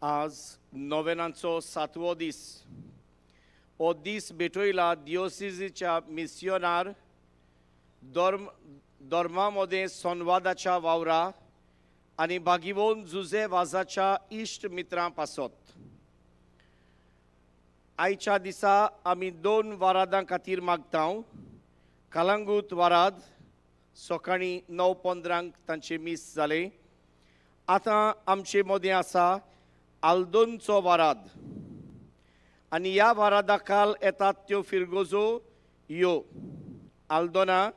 आज नोवेनांचो 7वो दीस. हो दीस भेटोयला दिओसिसीच्या मिस्योनार धर्मामध्ये संवादाच्या वावरा आणि बागिवोन जुजे वाजाच्या इष्ट मित्रां पासत. आयच्या दिसा आमी 2 वरादां खातीर मागतांव. कलंगूट वराद सकाळी 9:15 तांचे मिस जाले. आतां आमचे मदें आसा आल्दोनचो वराद आनी ह्या वरादा काल येतात त्यो फिरगोजो ह्यो आल्दोना,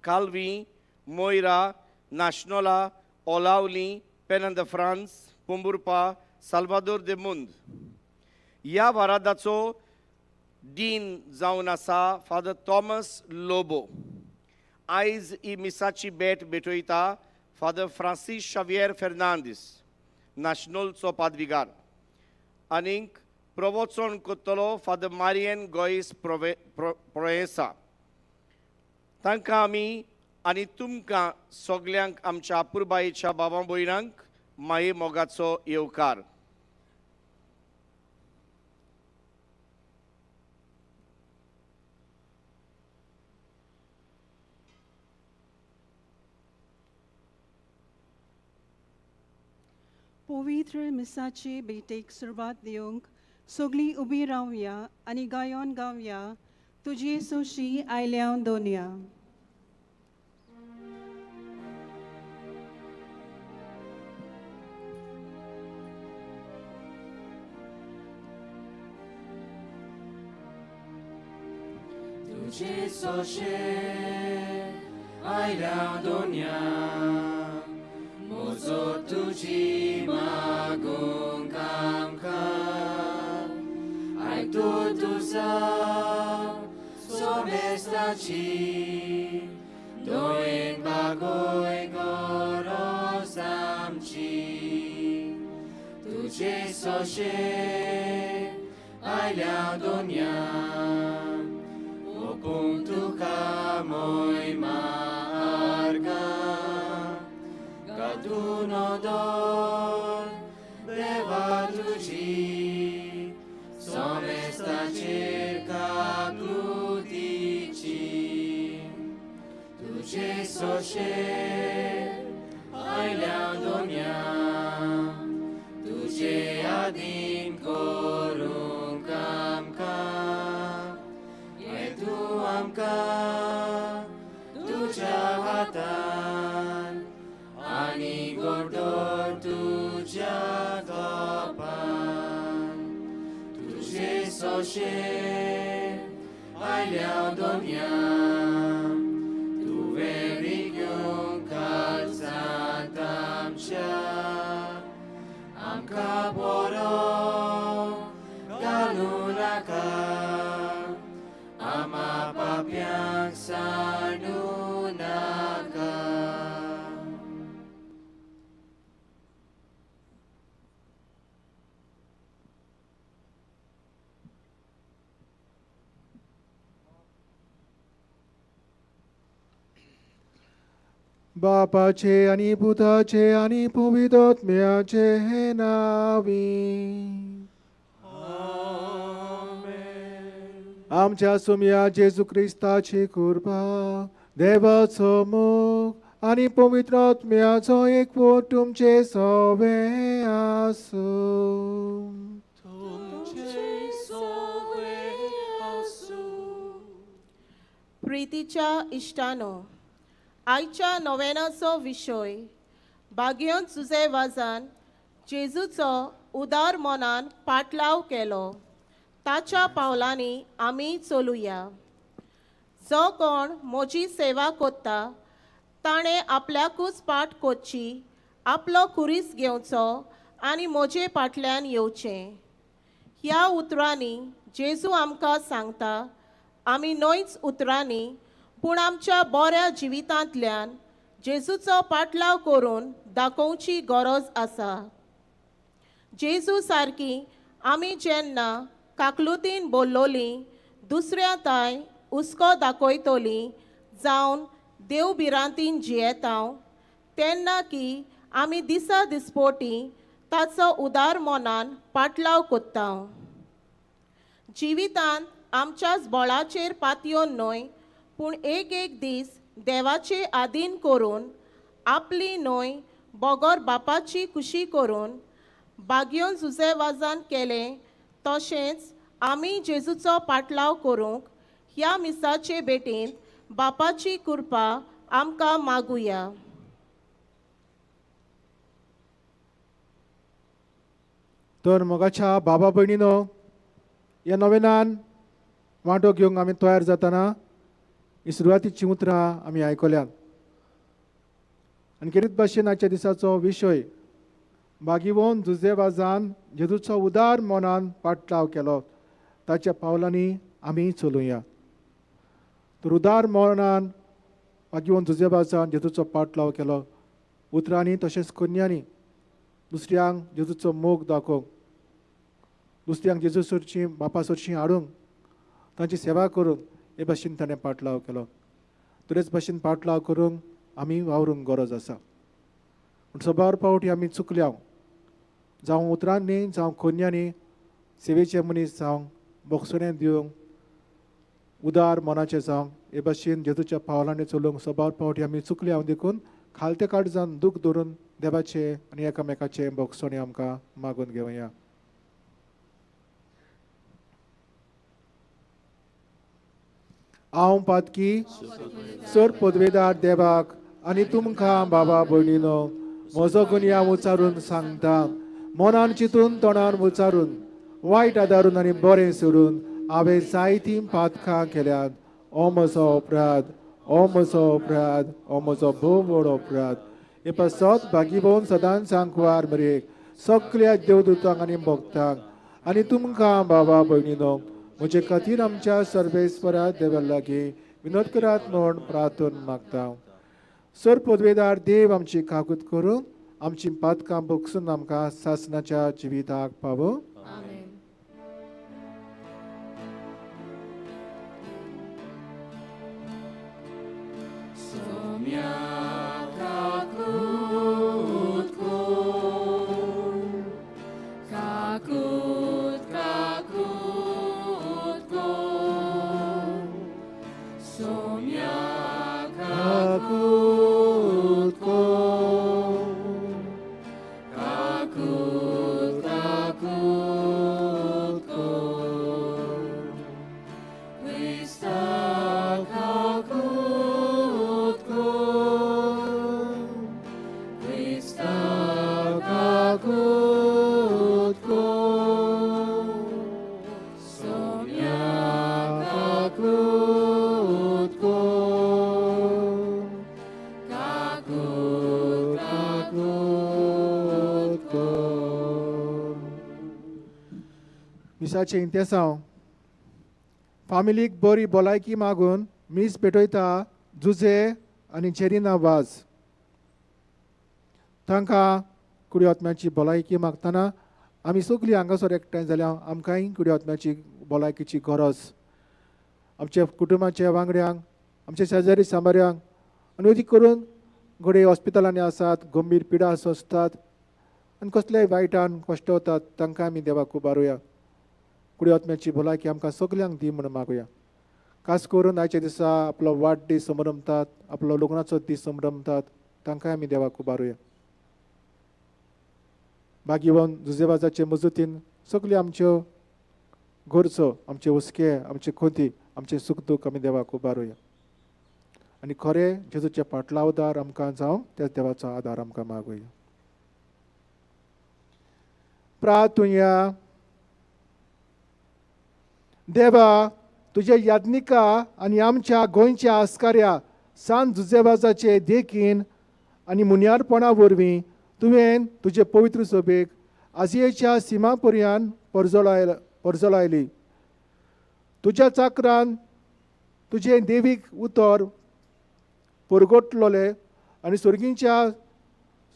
काल्वी, मोयरा, नाशनोला, ओलावली, पेन द फ्रांस, पोंबुर्पा, साल्वादोर दे मुंद. ह्या वरादाचो डीन जावन आसा फादर थॉमस लोबो. आयज ही मिसाची भेट भेटयता फादर फ्रांसीस शावियर फेर्नांदीस, नॅशनलचो पादविगार. आनीक प्रवचन करतलो फादर मारियन गोयस प्रोएसा. तांकां आमी आनी तुमकां सगल्यांक आमच्या आपुरबायेच्या बाबा भयणांक माये मोगाचो येवकार. पवित्र मिसाचे बेटेक सुरवात दिवंक सगळीं उबी रावया आनी गायोन गावया तुजे सोशी आयल्याव दोनया. तुजे सोशे आयल्याव दोनया मोजो तुजी मागोंक आमकां आयतो तुजा सोबेस्ताची दोयेन बागोय गरज आमची. तुजे सोशे आयल्याव दोनया ओपूंक तुका मोय मार्गा Gadun odor breva tuji somesta cerca glutici tuce soce aileau donia tuce adin corunc amca e tu amca tuce hatan ani gordor tuja kapan tuje soche aileau donia tu verigyon kalsantam cha amka boro galunaka ama papyang sanunaka. बापाचे आणि पुताचे आणि पवित्रात्म्याचे नावी. आमच्या सुम्या जेजू ख्रिस्ताची कृपा, देवाचो मोग आणि पवित्रात्म्याचो एकवट तुमचे सवे आसूं. प्रितीच्या इश्टानो, आयच्या नोवेनाचो विशय बागयोन जुजे वाजान जेजूचो उदार मनान पाटलाव केलो ताच्या पावलांनी आमी चलुया. जो कोण म्हजी सेवा कोत्ता ताणें आपल्याकूच पाट कोरची, आपलो कुरीस घेवचो आनी म्हजे पाटल्यान येवचें. ह्या उतरांनी जेजू आमकां सांगता आमी न्हयच उतरांनी पूण आमच्या बऱ्या जिवितांतल्यान जेजूचो पाटलाव करून दाखोवची गरज आसा. जेजू सारकी आमी जेन्ना काकलुतीन बोल्लोलीं दुसऱ्या ताय हुस्को दाखयतलीं जावन देवबिरांतीन जियेतांव तेन्ना की आमी दिसा दिसपोटी ताचो उदार मोनान पाटलाव कोत्ता. जिवितांत आमच्याच बळाचेर पातयोन न्हय, पूण एक एक दीस देवाचे आदीन करून आपली न्हय बोगोर बापाची खुशी करून बागयोन झुजे वाजान केलें, तशेंच आमी जेजूचो पाटलाव करूंक ह्या मिसाचे भेटेंत बापाची कृपा आमकां मागुया. तर मोगाच्या बाबा भयणीनो, ह्या नोवेनान वांटो घेवंक आमी तयार जाताना ही सुरवातीची उतरां आमी आयकल्यात. आनी खेरीत भाशेन आजच्या दिसाचो विशय बागीवोन जुजेवाजान जेजूचो उदार मोनान पाटलाव केलो, ताच्या पावलांनी आमी चलुया. तर उदार मोनान बागीवोन जुजेवाजान जेजूचो पाटलाव केलो. उतरांनी तशेंच कन्यांनी दुसऱ्यांक जेजूचो मोग दाखोवंक, दुसऱ्यांक जेजू सोडची बापा सोडची हाडूंक, तांची सेवा करूंक हे भाशेन ताणें पाटलाव केलो. दुरेच भाशेन पाटलाव करूंक आमी वावरूंक गरज आसा. पूण सबार फावटी आमी चुकल्या, जावं उतरांनी जावं कन्यांनी सेवेचे मनीस जावं बोगसोणें दिवंक उदार मनाचें जावं हे भाशेन जेजूच्या पावलांनी चलूंक सबार फावटी आमी चुकल्या. देखून खालते काळजान दूख धरून देवाचे आनी एकामेकाचे बोगसोणें आमकां मागून घेवया. हांव पातकी सर पदवेदार देवाक आनी तुमकां बाबा भयणीनो म्हजो गुन्या उचारून सांगता, मनान चिंतून तोंडान उचारून वायट आदारून आनी बरें सोडून हांवें जायतीं पातकां केल्यात. हो म्हजो अपराध, हो म्हजो अपराध, हो म्हजो भोव व्हड अपराध. हे पासत बागीवोन सदांच सांकवार मेरेक सगळ्या देवदूतांक आनी भक्तांक आनी तुमकां बाबा भयणीनो म्हजे खातीर आमच्या सर्वेस्परा देवा लागीं विनोद करात म्हूण प्रार्थना मागता. सर पदवेदार देव आमची काकूत करून आमची पातकां भोगसून आमकां सासणाच्या जिविताक पावो. मिसाचे इंतेसांव फामिलीक बरी भलायकी मागून मीस पेटयता जुजे आनी चेरिना वाज. तांकां कुडी आत्म्याची भलायकी मागतना आमी सगळीं हांगासर एकठांय जाल्या आमकांय कुडी आत्म्याची भलायकीची गरज. आमच्या कुटुंबाच्या वांगड्यांक, आमच्या शेजारी सांबाऱ्यांक आनी अदीक करून घडये हॉस्पिटलांनी आसात, गंभीर पिडा सोंसतात आनी कसलेय वायटान कश्ट वतात, तांकां आमी देवाक उबारुया. कुडी आत्म्याची भलायकी आमकां सगळ्यांक दी म्हणून मागुया. खास करून आयच्या दिसा आपलो वाडदीस संभ्रमतात, आपलो लग्नाचो दीस संभ्रमतात, तांकांय आमी देवाक उबारुया. बागीवन जुजेबाजाचे मजतीन सगळ्यो आमच्यो गरजो, आमचे हुस्के, आमचे खोती, आमचे सुख दूख आमी देवाक उबारुया. आनी खरें जेजूचे पाटलावदार आमकां जावं त्याच देवाचो आदार आमकां मागुया. प्रार्थुया. देवा, तुज्या याज्ञिका आनी आमच्या गोंयच्या आस्काऱ्या सांत जुजेबाजाचे देखीन आनी मुनियारपणा वरवीं तुवें तुजे पवित्र सभेक आजियेच्या सिमा पर्यंत परजलायली. तुज्या चाकरान तुजें देवीक उतर परगटलोले आनी सर्गींच्या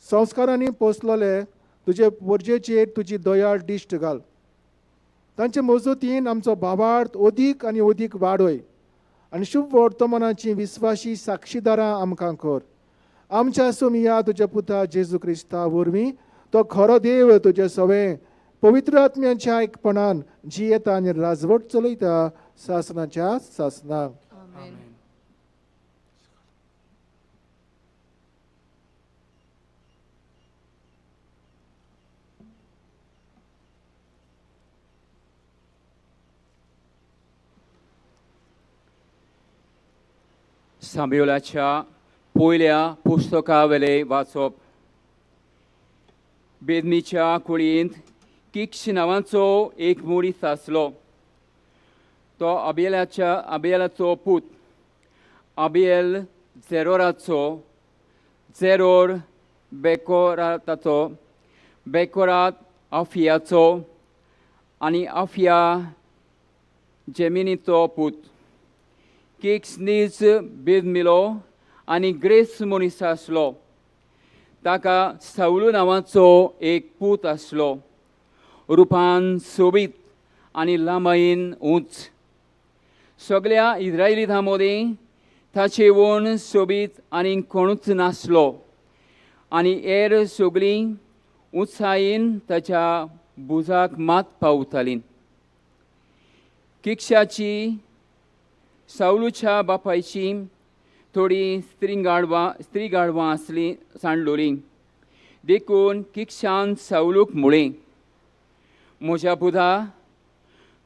संस्कारांनी पोसलोले तुजे वर्जेचेर तुजी दयाळ दिश्ट घाल. तांचे मजतीन आमचो भावार्थ अदीक आनी अदीक वाडय आनी शुभ वर्तमानाची विस्वासी साक्षीदारां आमकां कर. आमच्या सोमिया तुज्या पुता जेजू क्रिस्ता वरवीं तो खरो देव तुजे सवे पवित्र आत्म्याच्या आयकपणान जी येता आनी राजवट चलयता सासनाच्या सासनाक. आमेन. सामुएलाच्या पयल्या पुस्तकावेले वाचप. बेदमीच्या कुळींत किक्ष नांवाचो एक मनीस आसलो. तो अबेलाचो पूत. अबेल झेरोराचो, झेरोर बेकोराताचो, बेकोरात अफियाचो आनी अफिया जेमिनीचो पूत. किक्स नीज बेदमिलो आनी ग्रेस मनीस आसलो. ताका साऊल नांवाचो एक पूत आसलो. रुपान सोबीत आनी लांबायेन उंच. सगळ्या इस्रायलितां मदीं ताचे वण सोबीत आनी कोणूच नासलो आनी हेर सगळीं उत्साहीन ताच्या बुजाक मात पावतालीं. किक्षाची साऊलच्या बापायची थोडी स्त्री गाडवां आसलीं सांडलोलीं. देखून किक्षान साऊलूक म्हळें, म्हज्या पुता,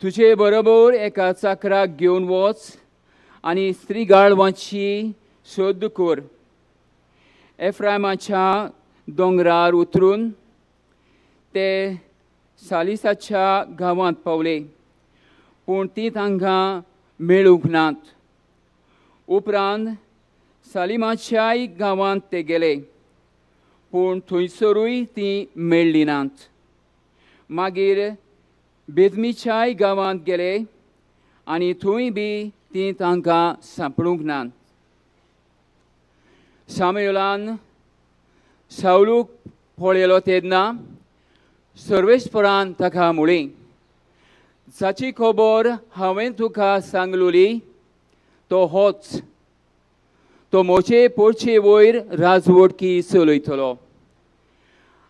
तुजे बरोबर एका चाकराक घेवन वच आनी स्त्री गाडवांची सोद कर. एफ्रायमाच्या दोंगरार उतरून ते सालिसाच्या गांवांत पावले, पूण ती तांकां मेळूंक नात. उपरांत सालिमाच्याय गांवांत ते गेले, पूण थंयसरूय ती मेळ्ळी नात. मागीर बेदमीच्याय गांवांत गेले आनी थंय बी ती तांकां सांपडूंक नात. सामुएलान साऊलूक पळयलो तेन्ना सर्वेस्परान ताका म्हळें, जाची खबर हांवें तुका सांगलोली तो होच. तो म्हजे पोरचे वयर राजवटकी चलयतलो.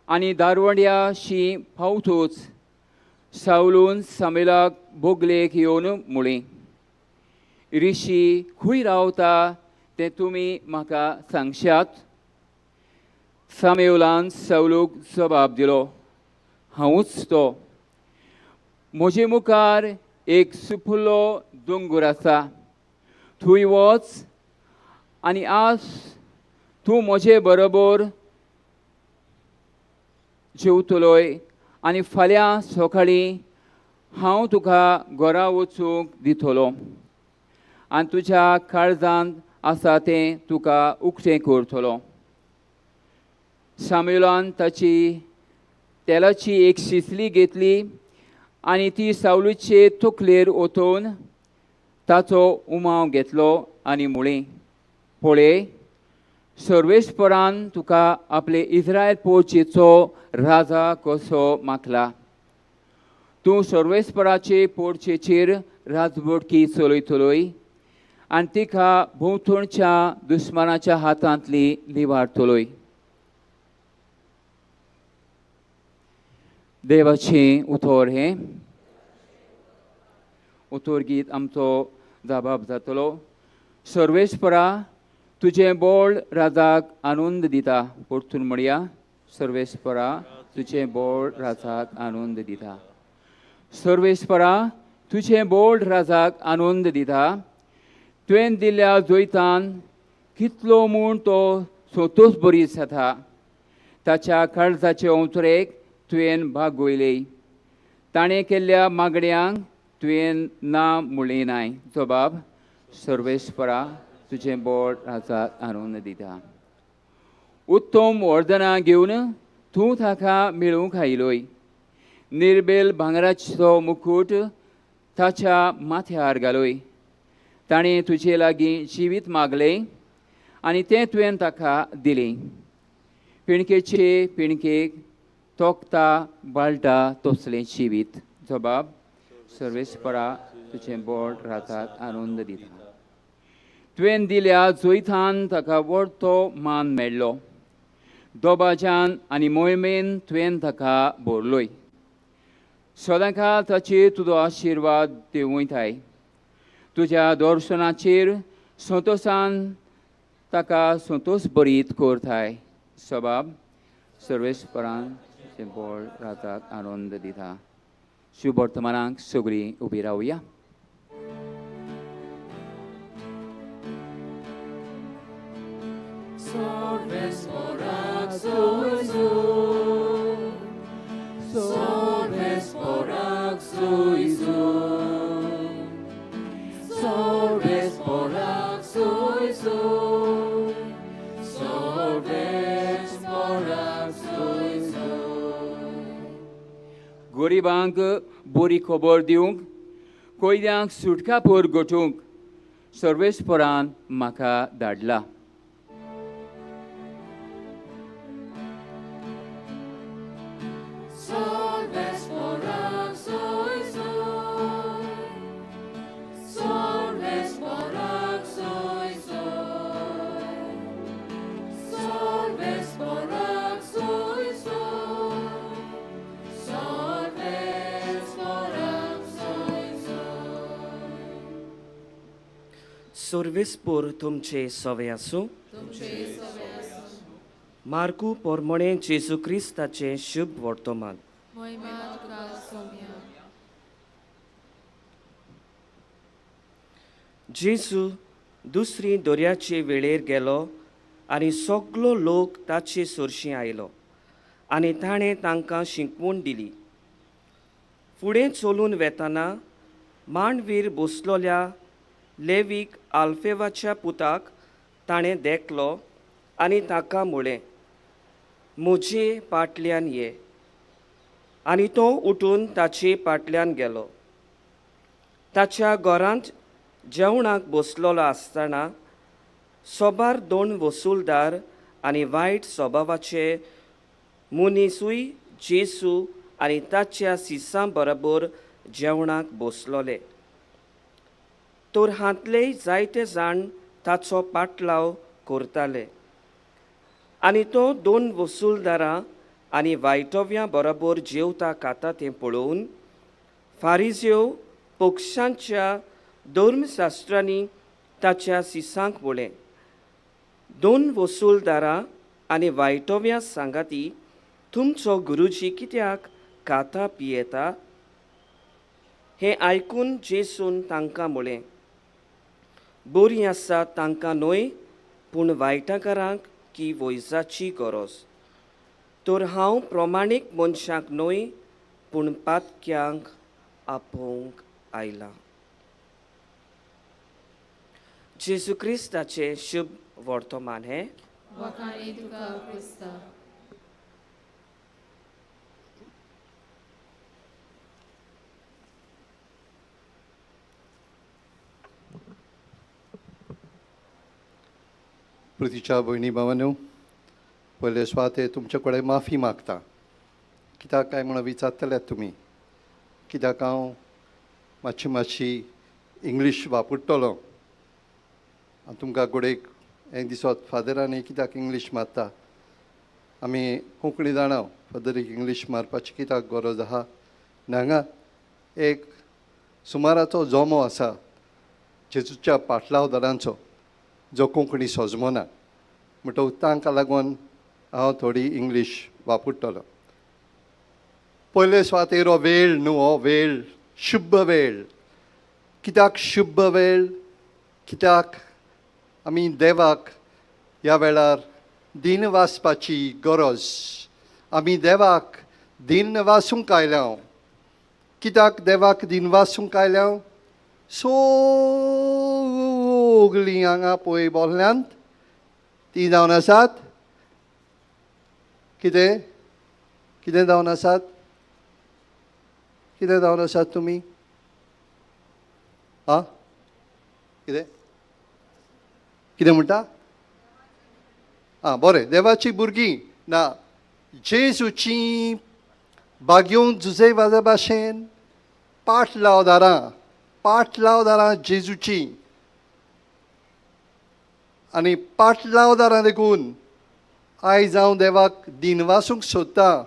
आनी दारवंड्याशी पावतूच साऊलून सामुएलाक बोगलेक येवन म्हळें, रिशी खंय रावता तें तुमी म्हाका सांगशात. सामुएलान साऊलूक जबाब दिलो, हांवूच तो. म्हजे मुखार एक सुफुल्लो दोंगर आसा, थंय वच आनी आज तूं म्हजे बरोबर जेवतलोय आनी फाल्यां सकाळीं हांव तुका घरा वचूंक दितलो आनी तुज्या काळजांत आसा तें तुका उक्तें करतलो. सामुएलान ताची तेलाची एक शिसली घेतली आनी ती साऊलचे तकलेर ओतून ताचो उमाव घेतलो आनी म्हळें, पळय, सर्वेस्परान तुका आपले इस्रायल पोरचेचो राजा कसो मागला. तूं सर्वेस्पराचे पोरचेचेर राजवटकी चलयतलोय आनी तिका भोंवतणच्या दुस्मानाच्या हातांतली लिवाडतलोय. देवाचें उतर हें. उतर गीत आमचो जबाब जातलो. सर्वेस्परा, तुजें बोळ राजाक आनंद दिता. परतून म्हणया, सर्वेस्परा, तुजें बोळ राजाक आनंद दिता. सर्वेस्परा, तुजें बोळ राजाक आनंद दिता. तुवें दिल्ल्या जोयतान कितलो म्हूण तो स्वतूच बरी जाता. ताच्या काळजाचे अंतरेक तुवें भागयले. ताणें केल्ल्या मागण्यांक तुवें ना म्हणलें नाय. जबाब, सर्वेस्परा, तुजें बोळ राजाक आनंद दिता. उत्तम वर्दनां घेवन तूं ताका मेळूंक आयलोय. निर्बेल भांगराचो मुकूट ताच्या माथ्यार घालोय. ताणें तुजे लागीं जिवीत मागलें आनी तें तुवें ताका दिलें. पिणकेचे पिणकेक तोखता बाळटा तसलें जिवीत. जबाब, सर्वेस्परा, तुजें बोळ राजाक आनंद दिता. तुवें दिल्या जोयतान ताका व्हडतो मान मेळ्ळो. दोबाज्यान आनी मोहिमेन तुवें ताका भोरलोय. सदांकाळ ताचेर तुजो आशिर्वाद दिवूं वयताय. तुज्या दर्शनाचेर संतोशान ताका संतोश भरीत करताय. सबाब सर्वेस्परान बोळ राताक आनंद दिता. शुभ वर्तमानाक सगळीं उबी रावया. Sorves porak suizu, sorves porak suizu, sorves porak suizu, sorves porak suizu. गरिबांक बरी खबर दिवंक, कोयद्यांक सुटका पर गोठूंक सर्वेस्परान म्हाका धाडला. Sorves porak suizu, sorves porak suizu, sorves porak suizu, sorves porak suizu. सर्वेस्पोर तुमचे सवे आसूं. मार्कू पोरमोणे जेजू क्रिस्ताचे शुभ वर्तमान. जेजू दुसरी दर्याचे वेळेर गेलो आनी सगलो लोक ताचे सुरशी आयलो आनी ताणें तांकां शिकवण दिली. फुडें चलून वेताना मांडवीर बसलोल्या लेवीक आल्फेवाच्या पुताक ताणें देखलो आनी ताका म्हळें, म्हजे फाटल्यान ये. आनी तो उठून ताचे फाटल्यान गेलो. ताच्या घरांत जेवणाक बसलोलो आसतना सोबार 2 वसूलदार आनी वायट स्वभावाचे मनीसूय जेजू आनी ताच्या सिसां बरोबर जेवणाक बसलोले. तर हातलेय जायते जाण ताचो पाटलाव करताले. आनी तो 2 वसूलदारां आनी वायटव्यां बरोबर जेवता खाता तें पळोवन फारिझेव पक्षांच्या धर्मशास्त्रांनी ताच्या सिसांक म्हळें, 2 वसूलदारां आनी वायटव्यां सांगाती तुमचो गुरुजी कित्याक खाता पियेता? हें आयकून जेसून तांकां म्हळें, बरीं आसा तांकां न्हय पूण वायटाकारांक की वैजाची गरज. तर हांव प्रमाणीक मनशाक न्हय पूण पातक्यांक आपोवंक आयलां. जेजू क्रिस्ताचे शुभ वर्तमान हें. वखाणी तुका क्रिस्ता. प्रितीच्या भयणी भावांनो, पयले स्वाते तुमचे कडेन माफी मागता. कित्याक काय म्हणून विचारतल्यात तुमी. कित्याक हांव मातशी इंग्लीश वापरतलो. तुमकां गोडेक एक दिसत फादरांनी कित्याक इंग्लीश मारता. आमी कोंकणी जाणां फादरीक इंग्लीश मारपाची कित्याक गरज आहा. हांगा एक सुमाराचो जोमो आसा जेजूच्या पाटलावदारांचो जो कोंकणी सजमना. म्हणटकूच तांकां लागून हांव थोडी इंग्लीश वापरतलो. पयले स्वातेर हो वेळ न्हू, हो वेळ शुभ वेळ. कित्याक शुभ वेळ? कित्याक आमी देवाक ह्या वेळार दिन वाचपाची गरज. आमी देवाक दिन वाचूंक आयल्या. कित्याक देवाक दिन वाचूंक आयल्या? सगळीं हांगा पळय बोल्ल्यांत ती जावन आसात. कितें कितें जावन आसात? कितें जावन आसात तुमी? आं कितें कितें म्हणटा? आं बरें, देवाची भुरगीं ना, जेजूची बागयोन जुजे वाजा भाशेन पाटलावदारां जेजूची. आनी पाटलावदारां देखून आयज हांव देवाक दिनवासूंक सोदतां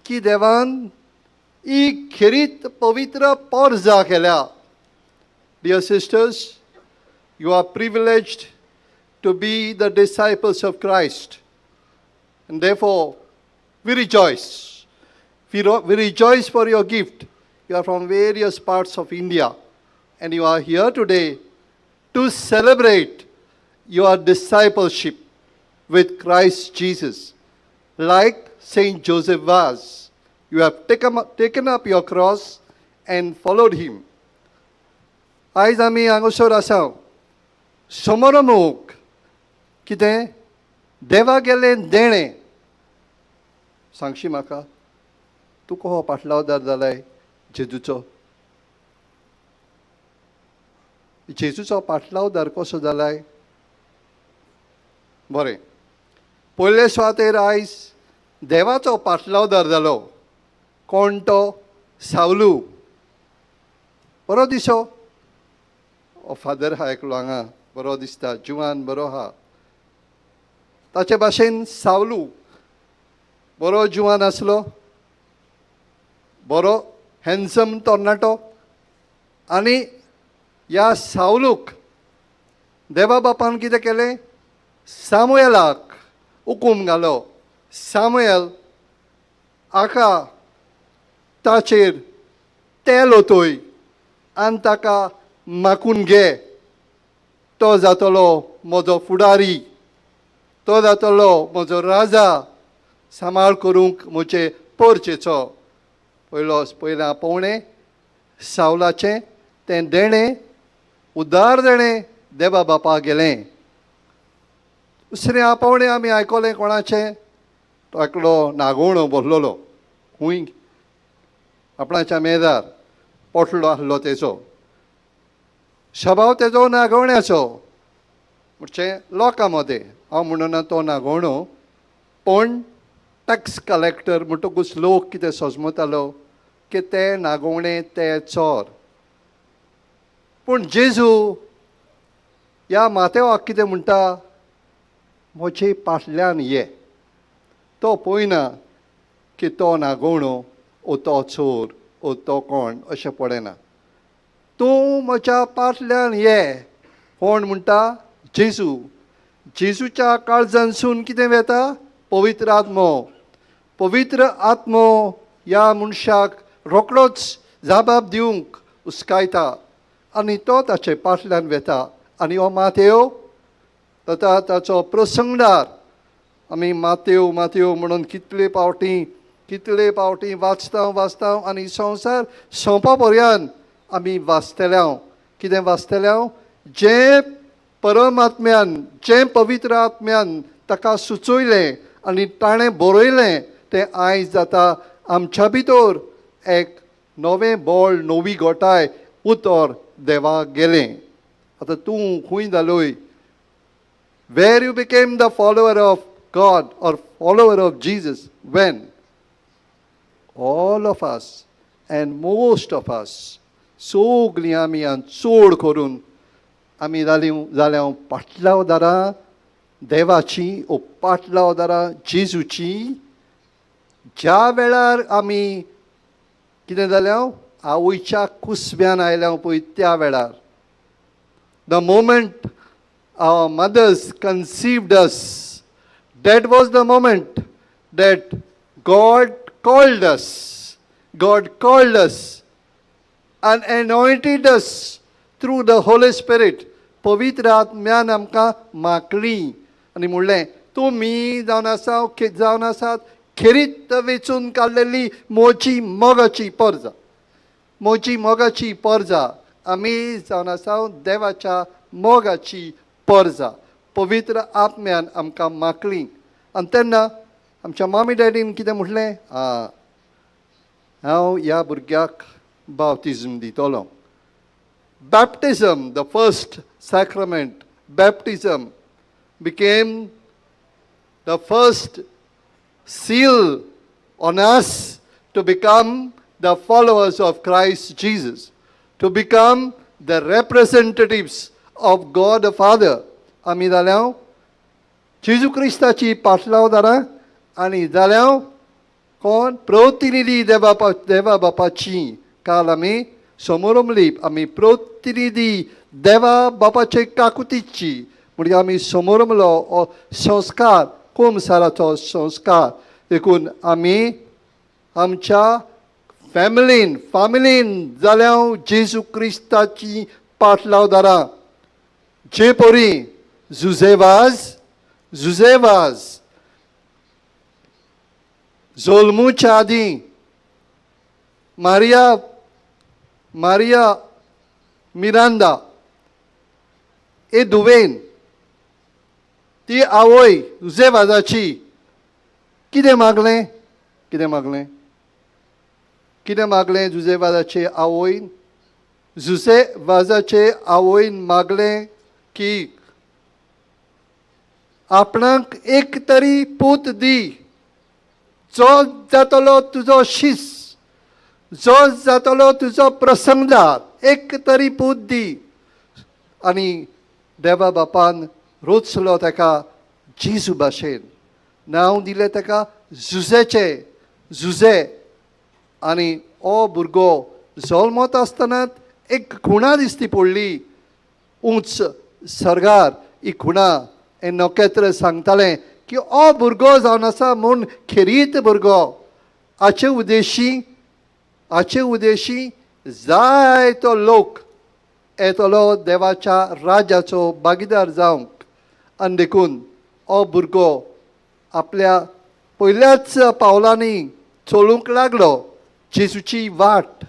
की देवान ही खेरीत पवित्र पर्जा केल्या. Dear sisters, you are privileged to be the disciples of Christ. And therefore, we rejoice. We rejoice for your gift. You are from various parts of India. And you are here today to celebrate your discipleship with Christ Jesus. Like Saint Joseph was, you have taken up your cross and followed him. आयज आमी हांगासर आसा समोरमूख कितें देवा गेलें देणें सांगशी म्हाका तूं कसो पाटलावदार जालाय जेजूचो जेजूचो पाटलावदार कसो जालाय बरें पयले सुवातेर आयज देवाचो पाटलावदार जालो कोण तो सावलू बरो दिसो फादर हा एकलो हांगा बरो दिसता जिवान बरो हा ताचे भाशेन सावलू बरो जिवान आसलो बरो हँडसम तरणाटो आनी ह्या सावलूक देवा बापान कितें केलें सामुएलाक हुकूम घालो सामुएल आका ताचेर तेल ओतोय आनी ताका माकून घे तो जातलो म्हजो फुडारी तो जातलो म्हजो राजा सांबाळ करूंक म्हजे पोरचेचो पयला पवणें सावलाचें तें देणें उदार देणें देवा बापा गेलें दुसरें आपोवणें आमी आयकलें कोणाचें तो एकलो नागोवणो बसलोलो खूंय आपणाच्या मेजार पोटलो आसलो तेजो स्वभाव तेजो नागोवण्याचो म्हणजे लोकां मदें हांव म्हणना तो नागोवणो पण टॅक्स कलेक्टर म्हणटकूच लोक कितें सोजमतालो की ते नागोवणे ते चोर पूण जेजू ह्या माथेवाक कितें म्हणटा म्हजे फाटल्यान ये तो पळयना की तो नागोवणो ओ तो चोर ओ तो कोण अशें पडना तूं म्हज्या फाटल्यान ये कोण म्हणटा जेजू जेजूच्या काळजांसून कितें वेता पवित्र आत्मो पवित्र आत्मो ह्या मनशाक रोखडोच जाबाब दिवंक उस्कायता आनी तो ताचे फाटल्यान वेता आनी हो मातेव ताचो प्रसंगदार आमी मातेव मातेव म्हणून कितले पावटी वाचता आनी संवसार सोंपा पर्यंत आमी वाचतले कितें वाचतले जें परमात्म्यान जें पवित्र आत्म्यान ताका सुचयलें आनी ताणें बरयलें तें आयज जाता आमच्या भितर एक नवें बळ नवी घोटाय उतर देवाक गेलें आतां तूं खूंय जालोय where you became the follower of God or follower of Jesus when all of us and most of us सगळीं आमी चोड करून आमी जाल्यार पाटलावदारां देवाची ओ पाटलावदारां जेजूची ज्या वेळार आमी कितें जाल्या आवयच्या कुसब्यान आयल्या पळय त्या वेळार the moment our mothers conceived us, that was the moment that God called us. God called us and anointed us through the Holy Spirit. पवित्र आत्म्यान आमकां माकली आनी म्हणलें तुमी जावन आसात खेरीत वेचून काडलेली मोची मोगाची पर्जा आमी जावन आसा देवाच्या मोगाची पर्जा पवित्र आत्म्यान आमकां माकली आनी तेन्ना आमच्या मामी डॅडीन कितें म्हटलें हांव ह्या भुरग्याक बाप्तिजम दितलो baptism the first sacrament baptism became the first seal on us to become the followers of Christ Jesus, to become the representatives of God the Father. आमी जाल्या जेजू क्रिस्ताची पाटलावदारां आनी जाल्यार कोण प्रतिनिधी देवा बापाची काल आमी समोर उमली आमी प्रतिनिधी देवा बापाचे काकुतीची म्हणजे आमी समोर उमलो हो संस्कार कुमसाराचो संस्कार देखून आमी आमच्या फामिलीन जाल्यार जेजू क्रिस्ताची पाटलावदारां जे परी जुझेवाज जोल्मुच्या आदी मारिया मिरांदा ए दुवेन ती आवय जुझेवाजाची कितें मागलें जुझेवाजाचे आवयन जुझेवाजाचे आवयन मागलें की आपणाक एक तरी पूत दी जो जातलो तुजो शीस जो जातलो तुजो प्रसंगदार एक तरी पूत दी आनी देवा बापान रोचलो ताका जेजू भाशेन नांव दिलें ताका जुझे आनी हो भुरगो जल्मत आसतनाच एक खुणा दिसती पडली उंच सरगार ही खुणा हें नखेत्र सांगतालें की हो भुरगो जावन आसा म्हूण खेरीत भुरगो हाचे उद्देशी जाय तो लोक येतलो देवाच्या राज्याचो भागीदार जावंक आनी देखून हो भुरगो आपल्या पयल्याच पावलांनी चलूंक लागलो जेजूची वाट